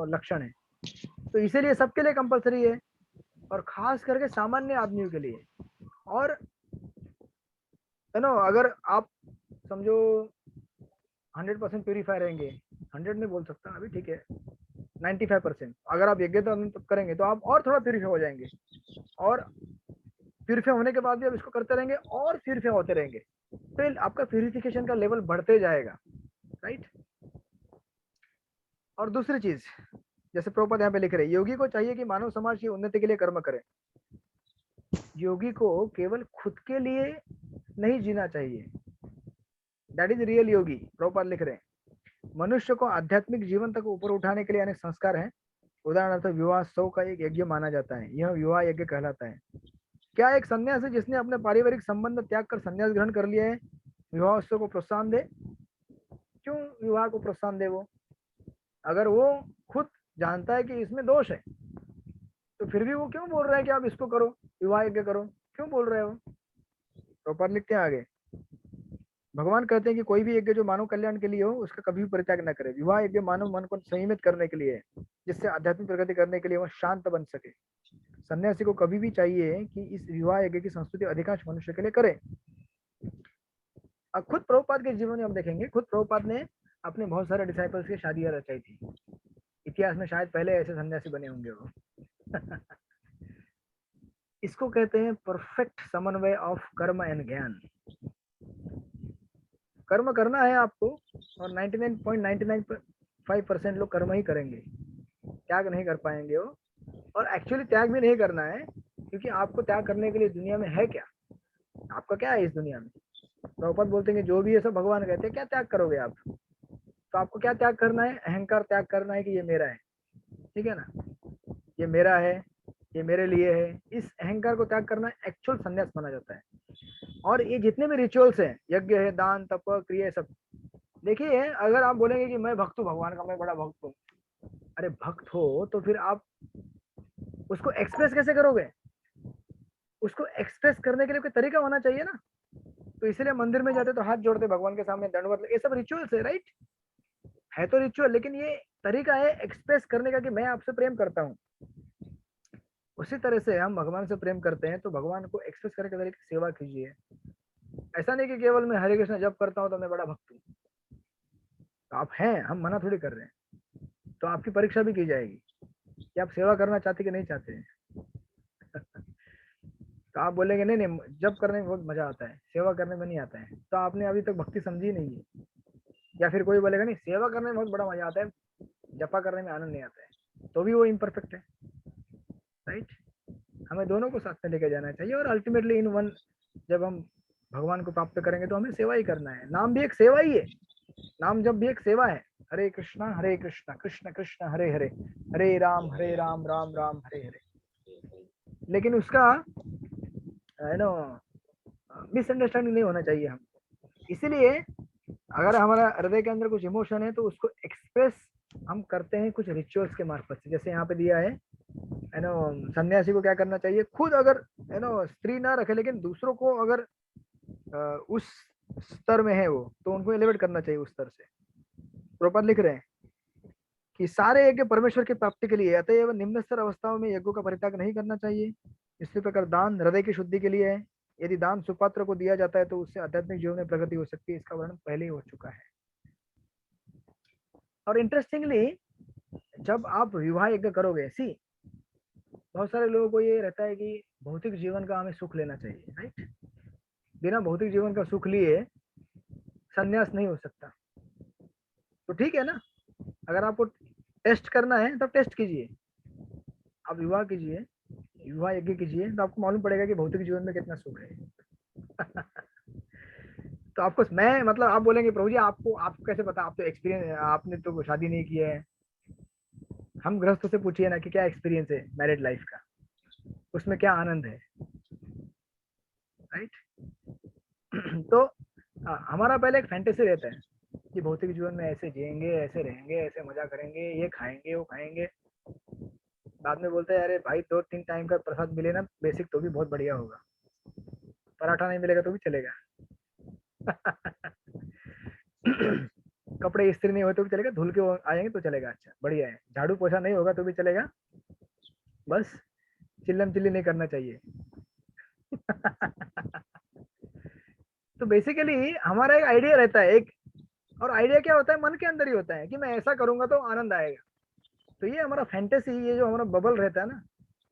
लक्षण है। तो इसीलिए सबके लिए कंपलसरी है और खास करके सामान्य आदमियों के लिए। और अगर आप समझो 100% प्यूरिफाई रहेंगे, 100 नहीं बोल सकता अभी, ठीक है 95%, अगर आप यज्ञ तो करेंगे तो आप और थोड़ा प्यूरिफाई हो जाएंगे। और प्यूरिफाई होने के बाद भी आप इसको करते रहेंगे और प्यूरिफाई होते रहेंगे, तो आपका प्यूरिफिकेशन का लेवल बढ़ते जाएगा, राइट। और दूसरी चीज, जैसे प्रभुपाद यहाँ पे लिख रहे हैं, योगी को चाहिए कि मानव समाज की उन्नति के लिए कर्म करे। योगी को केवल खुद के लिए नहीं जीना चाहिए, दैट इज रियल योगी। प्रभुपाद लिख रहे हैं मनुष्य को आध्यात्मिक जीवन तक ऊपर उठाने के लिए अनेक संस्कार हैं। उदाहरणार्थ विवाह 100 का एक यज्ञ माना जाता है, यह विवाह यज्ञ कहलाता है। क्या एक सन्यासी जिसने अपने पारिवारिक संबंध त्याग कर संन्यास ग्रहण कर लिया है विवाह उत्सव को प्रोत्साहन दे? क्यों विवाह को प्रोत्साहन दे? वो अगर वो खुद जानता है कि इसमें दोष है, तो फिर भी वो क्यों बोल रहा है कि आप इसको करो, विवाह यज्ञ करो? क्यों बोल रहे हो? तो पर लिखते हैं आगे, भगवान कहते हैं कि कोई भी यज्ञ जो मानव कल्याण के लिए हो उसका कभी भी परित्याग न करे। विवाह यज्ञ मानव मन को संयमित करने के लिए है, जिससे आध्यात्मिक प्रगति करने के लिए वह शांत बन सके। सन्यासी को कभी भी चाहिए कि इस विवाह यज्ञ की संस्कृति अधिकांश मनुष्य के लिए करे। अब खुद प्रभुपाद के जीवन में हम देखेंगे, खुद प्रभुपाद ने अपने बहुत सारे डिसाइपल्स की शादियां रचाई थी। इतिहास में शायद पहले ऐसे सन्यासी बने होंगे वो। इसको कहते हैं परफेक्ट समन्वय ऑफ कर्म एंड ज्ञान। कर्म करना है आपको, और 99.995% लोग कर्म ही करेंगे, त्याग नहीं कर पाएंगे वो। और एक्चुअली त्याग भी नहीं करना है, क्योंकि आपको त्याग करने के लिए दुनिया में है क्या? आपका क्या है इस दुनिया में? प्रभुपाद बोलते हैं कि जो भी है सब भगवान कहते हैं, क्या त्याग करोगे आप? तो आपको क्या त्याग करना है? अहंकार त्याग करना है कि ये मेरा है, ठीक है ना, ये मेरा है, ये मेरे लिए है। इस अहंकार को त्याग करना एक्चुअल संन्यास माना जाता है। और ये जितने भी रिचुअल्स हैं, यज्ञ है, दान, तप, क्रिया, सब देखिए, अगर आप बोलेंगे कि मैं भक्त हूँ भगवान का, मैं बड़ा भक्त हूँ, अरे भक्त हो तो फिर आप उसको एक्सप्रेस कैसे करोगे? उसको एक्सप्रेस करने के लिए कोई तरीका होना चाहिए ना। तो इसलिए मंदिर में जाते तो हाथ जोड़ते भगवान के सामने, दंडवत, ये सब रिचुअल्स है, राइट? है तो रिचुअल, लेकिन ये तरीका है एक्सप्रेस करने का कि मैं आपसे प्रेम करता हूँ। उसी तरह से हम भगवान से प्रेम करते हैं, तो भगवान को एक्सप्रेस करने के तरीके सेवा कीजिए। ऐसा नहीं कि केवल मैं हरे कृष्ण जप करता हूँ तो मैं बड़ा भक्त हूँ। तो आप हैं, हम मना थोड़ी कर रहे हैं। तो आपकी परीक्षा भी की जाएगी कि आप सेवा करना चाहते कि नहीं चाहते हैं। तो आप बोलेंगे नहीं नहीं, जप करने में बहुत मजा आता है, सेवा करने में नहीं आता है, तो आपने अभी तक भक्ति समझी नहीं है। या फिर कोई बोलेगा नहीं, सेवा करने में बहुत बड़ा मजा आता है, जपा करने में आनंद नहीं आता है, तो भी वो इम्परफेक्ट है, राइट? हमें दोनों को साथ में लेके जाना चाहिए, और अल्टीमेटली इन वन जब हम भगवान को प्राप्त करेंगे तो हमें सेवा ही करना है। नाम भी एक सेवा ही है, नाम जब भी एक सेवा है। हरे कृष्णा कृष्ण कृष्ण हरे हरे, हरे राम राम राम हरे हरे। लेकिन उसका मिसअंडरस्टैंडिंग नहीं होना चाहिए हमको। इसीलिए अगर हमारा हृदय के अंदर कुछ इमोशन है तो उसको एक्सप्रेस हम करते हैं कुछ रिचुअल्स के मार्फत से। जैसे यहाँ पे दिया है सन्यासी को क्या करना चाहिए, खुद अगर स्त्री ना रखे, लेकिन दूसरों को अगर उस स्तर में है वो, तो उनको एलिवेट करना चाहिए उस स्तर से। प्रभुपाद लिख रहे हैं कि सारे यज्ञ परमेश्वर की प्राप्ति के लिए, अतएव निम्न स्तर अवस्थाओं में यज्ञों का परित्याग नहीं करना चाहिए। इसी प्रकार दान हृदय की शुद्धि के लिए है। यदि दान सुपात्र को दिया जाता है तो उससे आध्यात्मिक जीवन में प्रगति हो सकती है। इसका वर्णन पहले ही हो चुका है। और इंटरेस्टिंगली जब आप विवाह यज्ञ करोगे, सी बहुत सारे लोगों को ये रहता है कि भौतिक जीवन का हमें सुख लेना चाहिए, राइट? बिना भौतिक जीवन का सुख लिए संन्यास नहीं हो सकता। तो ठीक है ना, अगर आपको टेस्ट करना है तब टेस्ट कीजिए, आप विवाह कीजिए, विवाह यज्ञ कीजिए, तो आपको मालूम पड़ेगा कि भौतिक जीवन में कितना सुख है। तो आपको मैं मतलब आप बोलेंगे प्रभु जी आपको कैसे पता, आप तो एक्सपीरियंस, आपने तो शादी नहीं की है। हम गृहस्थों से पूछिए ना कि क्या एक्सपीरियंस है मैरिड लाइफ का, उसमें क्या आनंद है, राइट? तो हमारा पहले एक फैंटेसी रहता है कि भौतिक जीवन में ऐसे जिएंगे, ऐसे रहेंगे, ऐसे मजा करेंगे, ये खाएंगे, वो खाएंगे। बाद में बोलते हैं अरे भाई 2-3 टाइम का प्रसाद मिले ना बेसिक तो भी बहुत बढ़िया होगा, पराठा नहीं मिलेगा तो भी चलेगा। कपड़े इस्त्री नहीं हो तो भी चलेगा, धुल के आएंगे तो चलेगा, अच्छा बढ़िया है। झाड़ू पोछा नहीं होगा तो भी चलेगा, बस चिल्लम चिल्ली नहीं करना चाहिए। तो बेसिकली हमारा एक आइडिया रहता है, एक और आइडिया क्या होता है, मन के अंदर ही होता है कि मैं ऐसा करूंगा तो आनंद आएगा। तो ये हमारा फैंटेसी, ये जो हमारा बबल रहता है ना,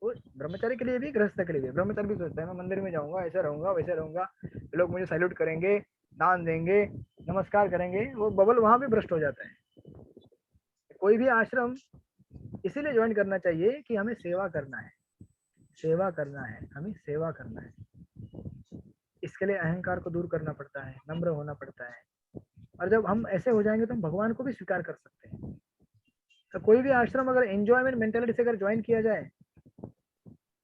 वो ब्रह्मचारी के लिए भी, गृहस्थ के लिए भी। ब्रह्मचारी भी सोचता है मैं मंदिर में जाऊंगा, ऐसे रहूंगा, वैसे रहूंगा, लोग मुझे सैल्यूट करेंगे, दान देंगे, नमस्कार करेंगे, वो बबल वहां भी भ्रष्ट हो जाता है। कोई भी आश्रम इसीलिए ज्वाइन करना चाहिए कि हमें सेवा करना है, सेवा करना है, हमें सेवा करना है। इसके लिए अहंकार को दूर करना पड़ता है, नम्र होना पड़ता है। और जब हम ऐसे हो जाएंगे तो हम भगवान को भी स्वीकार कर सकते हैं। तो कोई भी आश्रम अगर एंजॉयमेंट मेंटेलिटी से अगर ज्वाइन किया जाए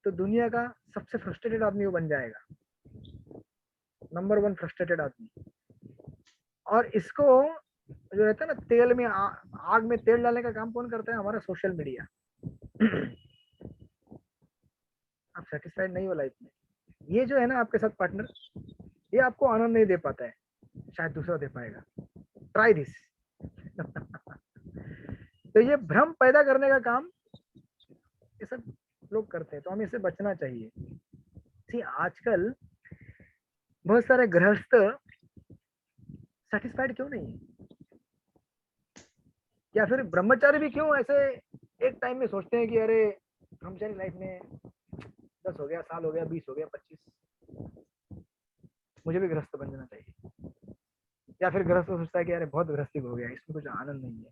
तो दुनिया का सबसे फ्रस्ट्रेटेड आदमी वो बन जाएगा, नंबर 1 फ्रस्ट्रेटेड आदमी। और इसको जो रहता है ना, तेल में आग में तेल डालने का काम कौन करता है? हमारा सोशल मीडिया। आप सेटिस्फाइड नहीं हो लाइफ में, ये जो है ना आपके साथ पार्टनर, ये आपको आनंद नहीं दे पाता है, शायद दूसरा दे पाएगा। Try this. तो ये भ्रम पैदा करने का काम ये सब लोग करते हैं, तो हमें इससे बचना चाहिए। सी आजकल बहुत सारे गृहस्थ सेटिस्फाइड क्यों नहीं है, या फिर ब्रह्मचारी भी क्यों ऐसे एक टाइम में सोचते हैं कि अरे ब्रह्मचारी लाइफ में 10 हो गया, साल हो गया, 20 हो गया, 25, मुझे भी गृहस्थ बन जाना चाहिए। या फिर गृहस्थ सोचता है कि अरे बहुत गृहस्थी हो गया, इसमें कुछ आनंद नहीं है,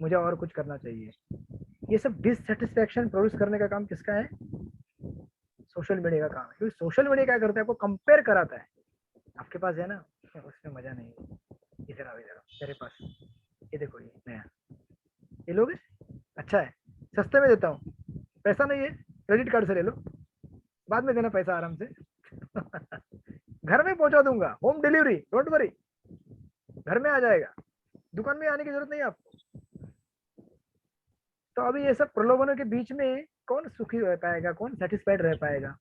मुझे और कुछ करना चाहिए। ये सब डिससेटिस्फैक्शन प्रोड्यूस करने का काम किसका है? सोशल मीडिया का काम है। क्योंकि सोशल मीडिया क्या करता है, आपको कंपेयर कराता है। आपके पास है ना, उसमें मजा नहीं है, इधर आओ, इधर आओ, तेरे पास ये देखो, ये नया, ये लोगे, अच्छा है, सस्ते में देता हूँ, पैसा नहीं है, क्रेडिट कार्ड से ले लो, बाद में देना पैसा आराम से। घर में पहुंचा दूंगा, होम डिलीवरी, डोंट वरी, घर में आ जाएगा, दुकान में आने की जरूरत नहीं आपको। तो अभी ये सब प्रलोभनों के बीच में कौन सुखी रह पाएगा, कौन सेटिस्फाइड रह पाएगा?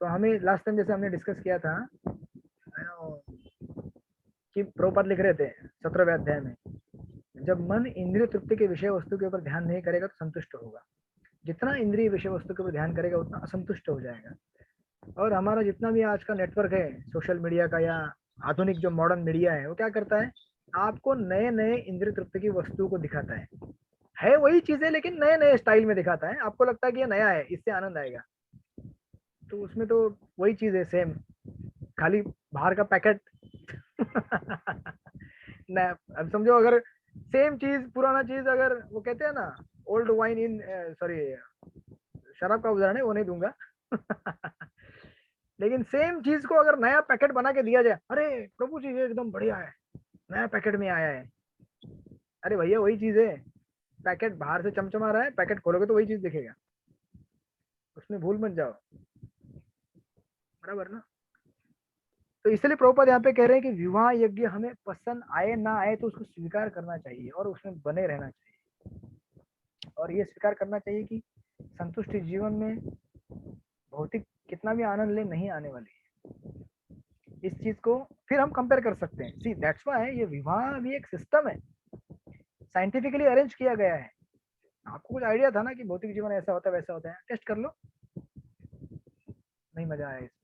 तो हमें लास्ट टाइम जैसे हमने डिस्कस किया था कि प्रभुपाद लिख रहे थे 17वें अध्याय में, जब मन इंद्रिय तृप्ति के विषय वस्तु के ऊपर ध्यान नहीं करेगा तो संतुष्ट होगा, जितना इंद्रिय विषय वस्तु के ऊपर ध्यान करेगा उतना असंतुष्ट हो जाएगा। और हमारा जितना भी आज का नेटवर्क है सोशल मीडिया का या आधुनिक जो मॉडर्न मीडिया है, वो क्या करता है, आपको नए नए इंद्रिय तृप्ति की वस्तु को दिखाता है वही चीजें लेकिन नए नए स्टाइल में दिखाता है। आपको लगता है कि ये नया है, इससे आनंद आएगा, तो उसमें तो वही चीज है सेम, खाली बाहर का पैकेट। अब समझो अगर सेम चीज, पुराना चीज, अगर वो कहते हैं ना ओल्ड वाइन इन, सॉरी शराब का उदाहरण है वो नहीं दूंगा। लेकिन सेम चीज को अगर नया पैकेट बना के दिया जाए, अरे प्रभु जी ये एकदम बढ़िया है, नया पैकेट में आया है, अरे भैया वही चीज है, पैकेट बाहर से चमचमा रहा है, पैकेट खोलोगे तो वही चीज दिखेगा, उसमें भूल मत जाओ, बराबर ना। तो इसलिए प्रभुपाद यहाँ पे कह रहे हैं कि विवाह यज्ञ हमें पसंद आए ना आए तो उसको स्वीकार करना चाहिए और उसमें बने रहना चाहिए। और ये स्वीकार करना चाहिए कि संतुष्टि जीवन में भौतिक कितना भी आनंद ले नहीं आने वाली है। इस चीज को फिर हम कंपेयर कर सकते हैं। सी दैट्स व्हाई ये विवाह भी एक सिस्टम है, साइंटिफिकली अरेंज किया गया है। आपको कुछ आइडिया था ना कि भौतिक जीवन ऐसा होता है वैसा होता है, टेस्ट कर लो, नहीं मजा आया इसमें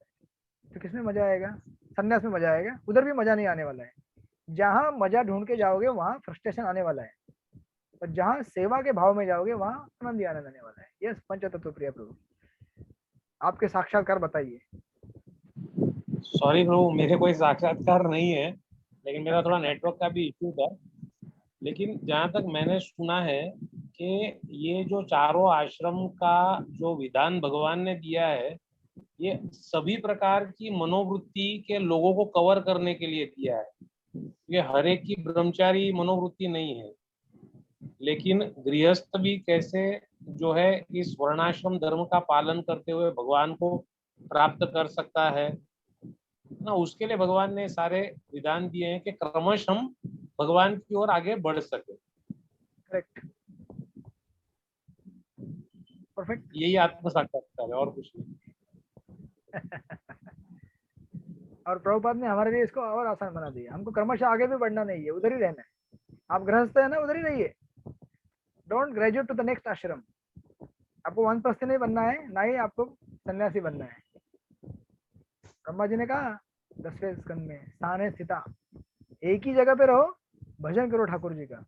तो किसमें मजा आएगा? संन्यास में मजा आएगा, उधर भी मजा नहीं आने वाला है। जहां मजा ढूंढ के जाओगे वहां फ्रस्ट्रेशन आने वाला है, और जहां सेवा के भाव में जाओगे वहां आनंद ही आनंद आने वाला है। यस पंचतत्व प्रिय प्रभु, आपके साक्षात्कार बताइए। सॉरी प्रभु, मेरे कोई साक्षात्कार नहीं है, लेकिन मेरा थोड़ा नेटवर्क का भी इश्यू था। लेकिन जहाँ तक मैंने सुना है कि ये जो चारों आश्रम का जो विधान भगवान ने दिया है, ये सभी प्रकार की मनोवृत्ति के लोगों को कवर करने के लिए दिया है। ये हर एक की ब्रह्मचारी मनोवृत्ति नहीं है, लेकिन गृहस्थ भी कैसे जो है इस वर्णाश्रम धर्म का पालन करते हुए भगवान को प्राप्त कर सकता है ना, उसके लिए भगवान ने सारे विधान दिए हैं कि क्रमशः हम भगवान की ओर आगे बढ़ सके। करेक्ट, परफेक्ट, यही आत्म साक्षात्कार है और कुछ नहीं। और प्रभुपाद ने हमारे लिए इसको और आसान बना दिया। हमको क्रमशः आगे भी बढ़ना नहीं है, उधर ही रहना है। आप गृहस्थ है ना, उधर ही रहिए, don't graduate to the next ashram. आपको वानप्रस्थी नहीं बनना है, ना ही आपको सन्यासी बनना है। ब्रह्मा जी ने कहा 10वें स्कंद में, स्थाने स्थिता, एक ही जगह पे रहो, भजन करो ठाकुर जी का।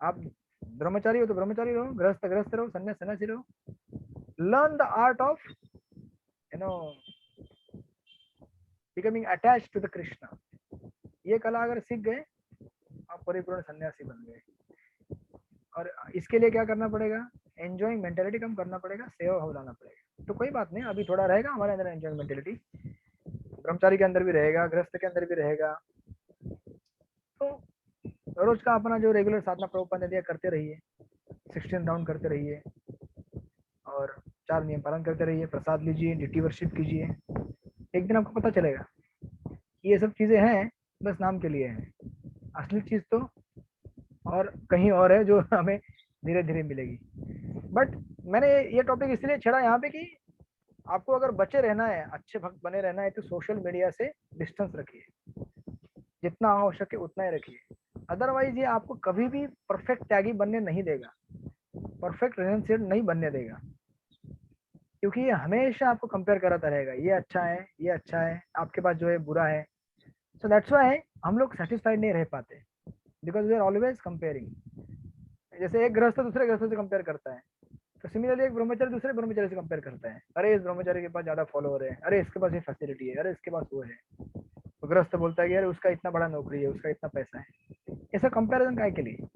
आप ब्रह्मचारी हो तो ब्रह्मचारी रहो, गृहस्थ गृहस्थ रहो, सन्यासी सन्यासी रहो, learn the art of becoming attached to the Krishna. ये कला अगर सीख गए आप परिपूर्ण सन्यासी बन गए। और इसके लिए क्या करना पड़ेगा? एंजॉइंग मेंटेलिटी कम करना पड़ेगा, सेवा भाव लाना पड़ेगा। तो कोई बात नहीं, अभी थोड़ा रहेगा हमारे अंदर एंजॉइंग मेंटेलिटी, ब्रह्मचारी के अंदर भी रहेगा, गृहस्थ के अंदर भी रहेगा। तो रोज का अपना जो रेगुलर साधना प्रभुपाद ने दिया करते रहिए, 16 राउंड करते रहिए और 4 नियम पालन करते रहिए, प्रसाद लीजिए, ड्यूटी वर्शिप कीजिए। एक दिन आपको पता चलेगा ये सब चीजें हैं बस नाम के लिए हैं, असली चीज तो और कहीं और है जो हमें धीरे धीरे मिलेगी। बट मैंने ये टॉपिक इसलिए छेड़ा यहाँ पे कि आपको अगर बचे रहना है, अच्छे भक्त बने रहना है, तो सोशल मीडिया से डिस्टेंस रखिए, जितना आवश्यक है उतना ही रखिए। अदरवाइज ये आपको कभी भी परफेक्ट त्यागी बनने नहीं देगा, परफेक्ट रिलेशनशिप नहीं बनने देगा, क्योंकि ये हमेशा आपको कंपेयर कराता रहेगा, ये अच्छा है, ये अच्छा है, आपके पास जो है बुरा है। सो दैट्स व्हाई हम लोग सेटिस्फाइड नहीं रह पाते, because we are always comparing. जैसे एक गृहस्थ दूसरे गृहस्थ से कंपेयर करता है, तो सिमिलरली एक ब्रह्मचारी दूसरे ब्रह्मचारी से कंपेयर करता है, अरे इस ब्रह्मचारी के पास ज्यादा फॉलोअर है, अरे इसके पास ये फैसिलिटी है, अरे इसके पास वो है। तो गृहस्थ बोलता है कि अरे उसका इतना बड़ा नौकरी है, उसका इतना पैसा है। ऐसा कंपैरिजन काय के लिए?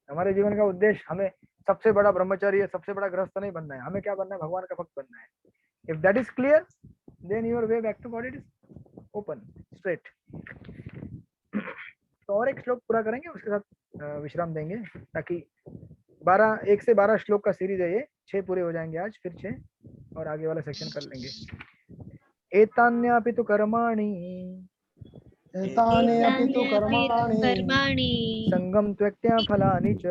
हमारे जीवन का उद्देश्य हमें सबसे बड़ा ब्रह्मचारी है, सबसे बड़ा गृहस्थ नहीं बनना है, हमें क्या बनना है? भगवान का भक्त बनना है। If that is clear then your way back to God is open straight. तो और एक श्लोक पूरा करेंगे, उसके साथ विश्राम देंगे, ताकि 1 से 12 श्लोक का सीरीज है ये, 6 पूरे हो जाएंगे आज, फिर 6 और आगे वाला सेक्शन कर लेंगे। एतान्यापि तु कर्माणि एतानि अपि तु कर्माणि कर्माणि संगम त्यक्त्वा फलानि च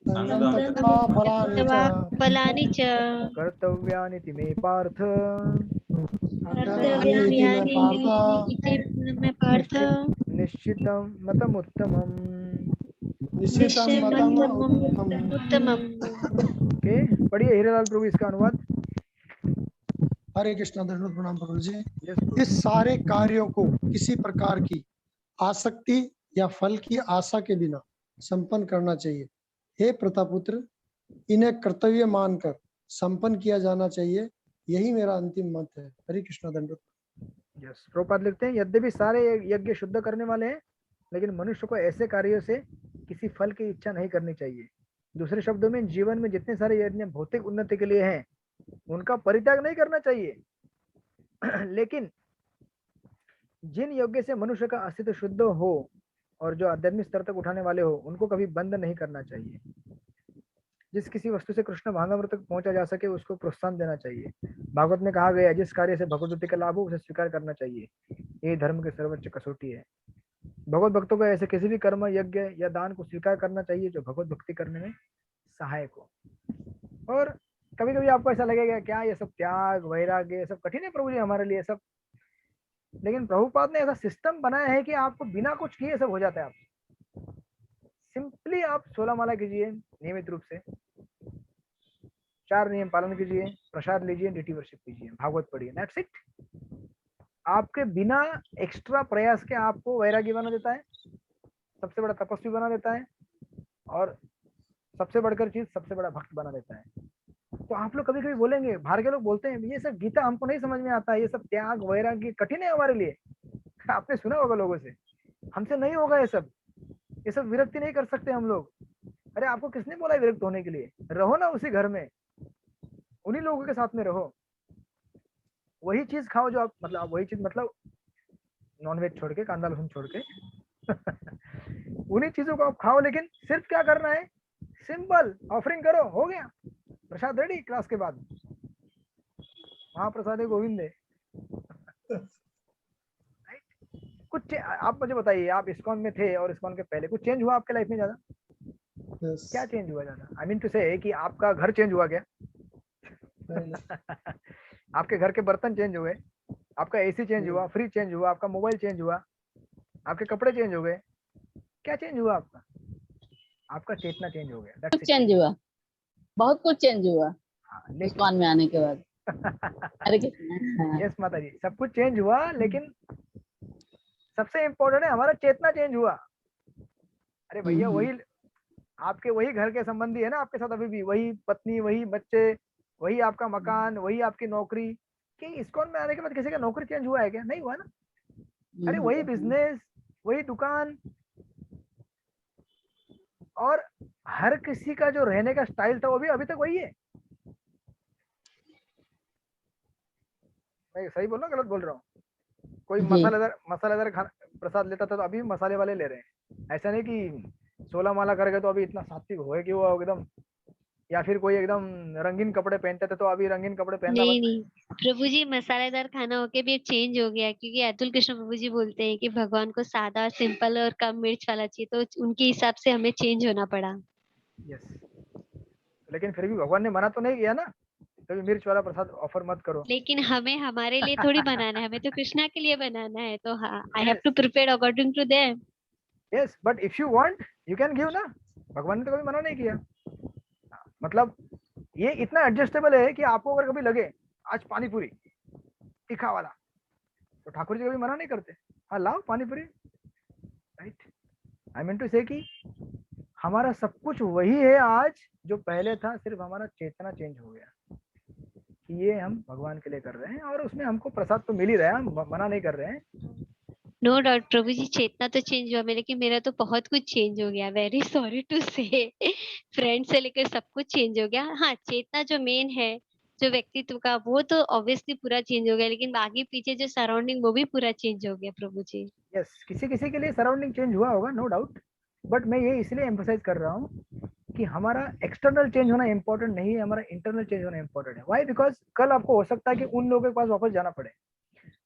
संगं त्यक्त्वा फलानि च फलानि च कर्तव्यानिति मे पार्थ कर्तव्यानि मे पार्थ इति मे पार्थ निश्चितं मतमुत्तमम्। निश्चितं मतम् उत्तमम्। ओके, पढ़िए हीरालाल प्रभु इसका अनुवाद। हरे कृष्णा, दंडवत प्रणाम प्रभु जी। Yes, प्रभु। इस सारे कार्यों को किसी प्रकार की आसक्ति या फल की आशा के बिना संपन्न करना चाहिए। हे प्रतापुत्र, इन्हें कर्तव्य मानकर संपन्न किया जाना चाहिए, यही मेरा अंतिम मत है। हरे कृष्णा, दंडवत। यस, प्रभुपाद लिखते हैं, यद्यपि सारे यज्ञ शुद्ध करने वाले हैं, लेकिन मनुष्य को ऐसे कार्यों से किसी फल की इच्छा नहीं करनी चाहिए। दूसरे शब्दों में, जीवन में जितने सारे यज्ञ भौतिक उन्नति के लिए हैं, उनका परित्याग नहीं करना चाहिए। लेकिन जिन यज्ञ से मनुष्य का अस्तित्व शुद्ध हो और जो आध्यात्मिक स्तर तक उठाने वाले हो, उनको कभी बंद नहीं करना चाहिए। जिस किसी वस्तु से कृष्ण भावनामृत तक पहुंचा जा सके, उसको प्रोत्साहन देना चाहिए। भागवत में कहा गया, जिस कार्य से भगवद्गीता का लाभ हो उसे स्वीकार करना चाहिए, ये धर्म की सर्वोच्च कसौटी है। भगवत भक्तों को ऐसे किसी भी कर्म, यज्ञ या दान को स्वीकार करना चाहिए जो भगवत भक्ति करने में सहायक हो। और कभी कभी आपको ऐसा लगेगा, क्या ये सब त्याग वैराग्य ये सब कठिन है प्रभु जी हमारे लिए सब, लेकिन प्रभुपाद ने ऐसा सिस्टम बनाया है कि आपको बिना कुछ किए सब हो जाता है। आप सिंपली आप 16 माला कीजिए नियमित रूप से, 4 नियम पालन कीजिए, प्रसाद लीजिए, ड्यूटी वर्शिप कीजिए, भागवत पढ़िए, दैट्स इट। आपके बिना एक्स्ट्रा प्रयास के आपको वैरागी बना देता है, सबसे बड़ा तपस्वी बना देता है, और सबसे बढ़कर चीज सबसे बड़ा भक्त बना देता है। तो आप लोग कभी कभी बोलेंगे, बाहर के लोग बोलते हैं, ये सब गीता हमको नहीं समझ में आता है, ये सब त्याग वैराग्य कठिन है हमारे लिए। आपने सुना होगा लोगों से, हमसे नहीं होगा ये सब विरक्ति नहीं कर सकते हम लोग। अरे आपको किसने बोला विरक्त होने के लिए? रहो ना उसी घर में, उन्हीं लोगों के साथ में रहो, वही चीज खाओ जो आप, मतलब वही चीज मतलब नॉनवेज छोड़ के, कांदा लहसुन छोड़ के उन्हीं चीजों को आप खाओ। लेकिन सिर्फ क्या करना है? सिंपल ऑफरिंग करो, हो गया, प्रसाद रेडी। क्लास के बाद महाप्रसाद गोविंद है। कुछ आप मुझे बताइए, आप इस्कॉन में थे और इस्कॉन के पहले कुछ चेंज हुआ आपके लाइफ में ज्यादा? क्या चेंज हुआ ज्यादा? आई मीन टू से कि आपका घर चेंज हुआ क्या? आपके घर के बर्तन चेंज हुए, आपका एसी चेंज हुआ, फ्रिज चेंज हुआ, आपका मोबाइल चेंज हुआ, आपके कपड़े चेंज हो गए, क्या चेंज हुआ आपका? आपका चेतना चेंज हो गया। कुछ चेंज हुआ, बहुत कुछ चेंज हुआ इस्कॉन में आने के बाद। अरे यस माता जी, सब कुछ चेंज हुआ, लेकिन सबसे इम्पोर्टेंट है हमारा चेतना चेंज हुआ। अरे भैया, वही आपके वही घर के संबंधी है ना आपके साथ, अभी भी वही पत्नी, वही बच्चे, वही आपका मकान, वही आपकी नौकरी। कि इस्कॉन में आने के बाद किसी का नौकरी चेंज हुआ है क्या? नहीं हुआ ना। अरे वही बिजनेस, वही दुकान, और हर किसी का जो रहने का स्टाइल था वो भी अभी तक वही है। मैं सही बोल रहा हूँ गलत बोल रहा हूँ? कोई मसालेदार खाना प्रसाद लेता था तो अभी मसाले वाले ले रहे हैं। ऐसा नहीं कि 16 माला कर गए तो अभी इतना सात्विक हो कि वो एकदम, या फिर कोई एकदम रंगीन कपड़े पहनते थे तो अभी रंगीन कपड़े पहनना नहीं नहीं प्रभु जी, मसालेदार खाना होके भी चेंज हो गया, क्योंकि अतुल कृष्ण प्रभु जी बोलते हैं कि भगवान को सादा, सिंपल और कम मिर्च वाला चाहिए, तो उनके हिसाब से हमें चेंज होना पड़ा। यस, लेकिन फिर भी भगवान ने मना तो नहीं किया ना, कभी मिर्च वाला प्रसाद ऑफर मत करो। लेकिन हमें हमारे लिए थोड़ी बनाना है, हमें तो कृष्णा के लिए बनाना है, तो हाँ, I have to prepare according to them. Yes, but if you want you can give ना, भगवान ने तो कभी मना नहीं किया। मतलब ये इतना एडजस्टेबल है कि आपको अगर कभी लगे आज पानी पूरी तीखा वाला, तो ठाकुर जी कभी मना नहीं करते, हाँ लाओ पानी पूरी, राइट। आई मीन टू से कि हमारा सब कुछ वही है आज जो पहले था, सिर्फ हमारा चेतना चेंज हो गया कि ये हम भगवान के लिए कर रहे हैं, और उसमें हमको प्रसाद तो मिल ही रहा है, हम मना नहीं कर रहे हैं। नो डाउट प्रभु जी, चेतना तो चेंज हुआ मेरे, लेकिन मेरा तो बहुत कुछ चेंज हो गया, वेरी सॉरी टू से। फ्रेंड से लेकर सब कुछ चेंज हो गया। हाँ, चेतना जो मेन है, जो व्यक्तित्व का, वो तो ऑब्वियसली पूरा चेंज हो गया, लेकिन आगे पीछे जो सराउंडिंग वो भी पूरा चेंज हो गया प्रभु जी। यस, किसी किसी के लिए सराउंडिंग चेंज हुआ होगा, नो डाउट, बट मैं ये इसलिए एम्फोसाइज कर रहा हूँ कि हमारा एक्सटर्नल चेंज होना इंपॉर्टेंट नहीं है, हमारा इंटरनल चेंज होना इंपॉर्टेंट है। वाई? बिकॉज कल आपको हो सकता है कि उन लोगों के पास वापस जाना पड़े,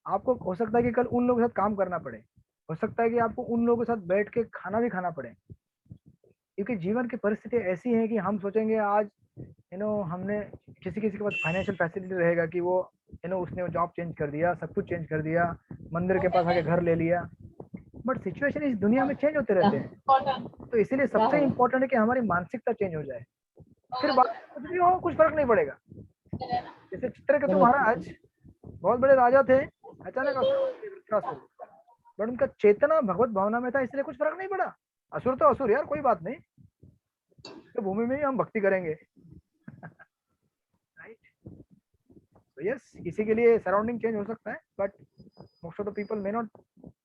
आपको हो सकता है कि कल उन लोगों के साथ काम करना पड़े, हो सकता है कि आपको उन लोगों के साथ बैठ के खाना भी खाना पड़े, क्योंकि जीवन की परिस्थिति ऐसी है कि हम सोचेंगे आज हमने किसी किसी के पास फाइनेंशियल फैसिलिटी रहेगा कि वो उसने जॉब चेंज कर दिया, सब कुछ चेंज कर दिया, मंदिर के पास आके घर ले लिया, बट सिचुएशन इस दुनिया में चेंज होते रहते हैं। तो इसीलिए सबसे इम्पोर्टेंट है कि हमारी मानसिकता चेंज हो जाए, फिर बात कुछ भी हो कुछ फर्क नहीं पड़ेगा। जैसे चित्रकेतु महाराज बहुत बड़े राजा थे, अचानक बट उनका चेतना भगवत भावना में था, इसलिए कुछ फर्क नहीं पड़ा। असुर तो असुर यार, कोई बात नहीं, तो भूमि में ही हम भक्ति करेंगे। राइट? तो यस, किसी के लिए सराउंडिंग चेंज हो सकता है, but most of the people may not,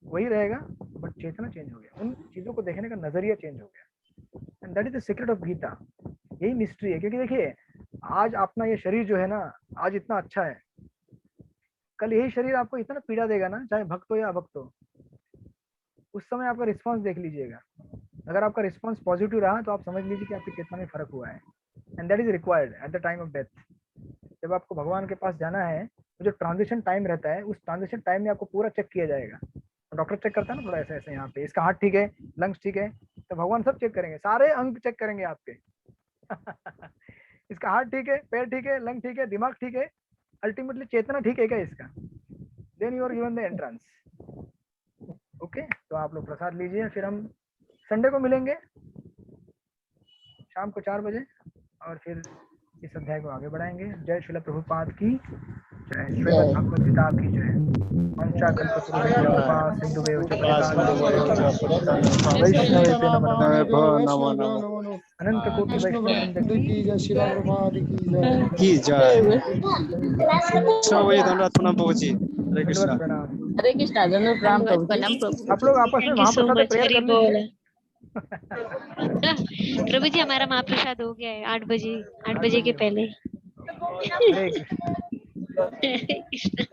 वही रहेगा, बट चेतना चेंज हो गया, उन चीजों को देखने का नजरिया चेंज हो गया, and that is the secret of Gita. यही मिस्ट्री है, क्योंकि देखिए आज अपना ये शरीर जो है ना, आज इतना अच्छा है, कल यही शरीर आपको इतना पीड़ा देगा ना, चाहे भक्त हो या अभक्त हो। उस समय आपका रिस्पांस देख लीजिएगा, अगर आपका रिस्पांस पॉजिटिव रहा तो आप समझ लीजिए कि आपकी चेतना में फर्क हुआ है, and that is required at the time of death. जब आपको भगवान के पास जाना है, तो जो ट्रांजिशन टाइम रहता है, उस ट्रांजिशन टाइम में आपको पूरा चेक किया जाएगा। डॉक्टर चेक करता है ना, थोड़ा ऐसे ऐसे, यहाँ पे इसका हार्ट ठीक है, लंग्स ठीक है, तो भगवान सब चेक करेंगे, सारे अंग चेक करेंगे आपके। इसका हार्ट ठीक है, पैर ठीक है, लंग ठीक है, दिमाग ठीक है, अल्टीमेटली चेतना ठीक है क्या इसका, then you are given the entrance. Okay, तो आप लोग प्रसाद लीजिए, फिर हम संडे को मिलेंगे शाम को 4 बजे, और फिर इस अध्याय को आगे बढ़ाएंगे। जय श्रील प्रभुपाद की जय, श्रीमद् भगवद गीता की जय। सिंधुदेव अनंत कोटि वैष्णव की जय, श्रील प्रभुपाद की जय। धन्यवाद प्रणाम प्रभु जी, हरे कृष्णा। प्रणाम। हरे कृष्णा, धन्यवाद प्रणाम प्रभु जी। आप लोग आपस में महाप्रसाद प्रेयर कर लीजिए। प्रभु जी, हमारा महाप्रसाद हो गया है 8 बजे के पहले। हरे कृष्ण। हरे कृष्ण।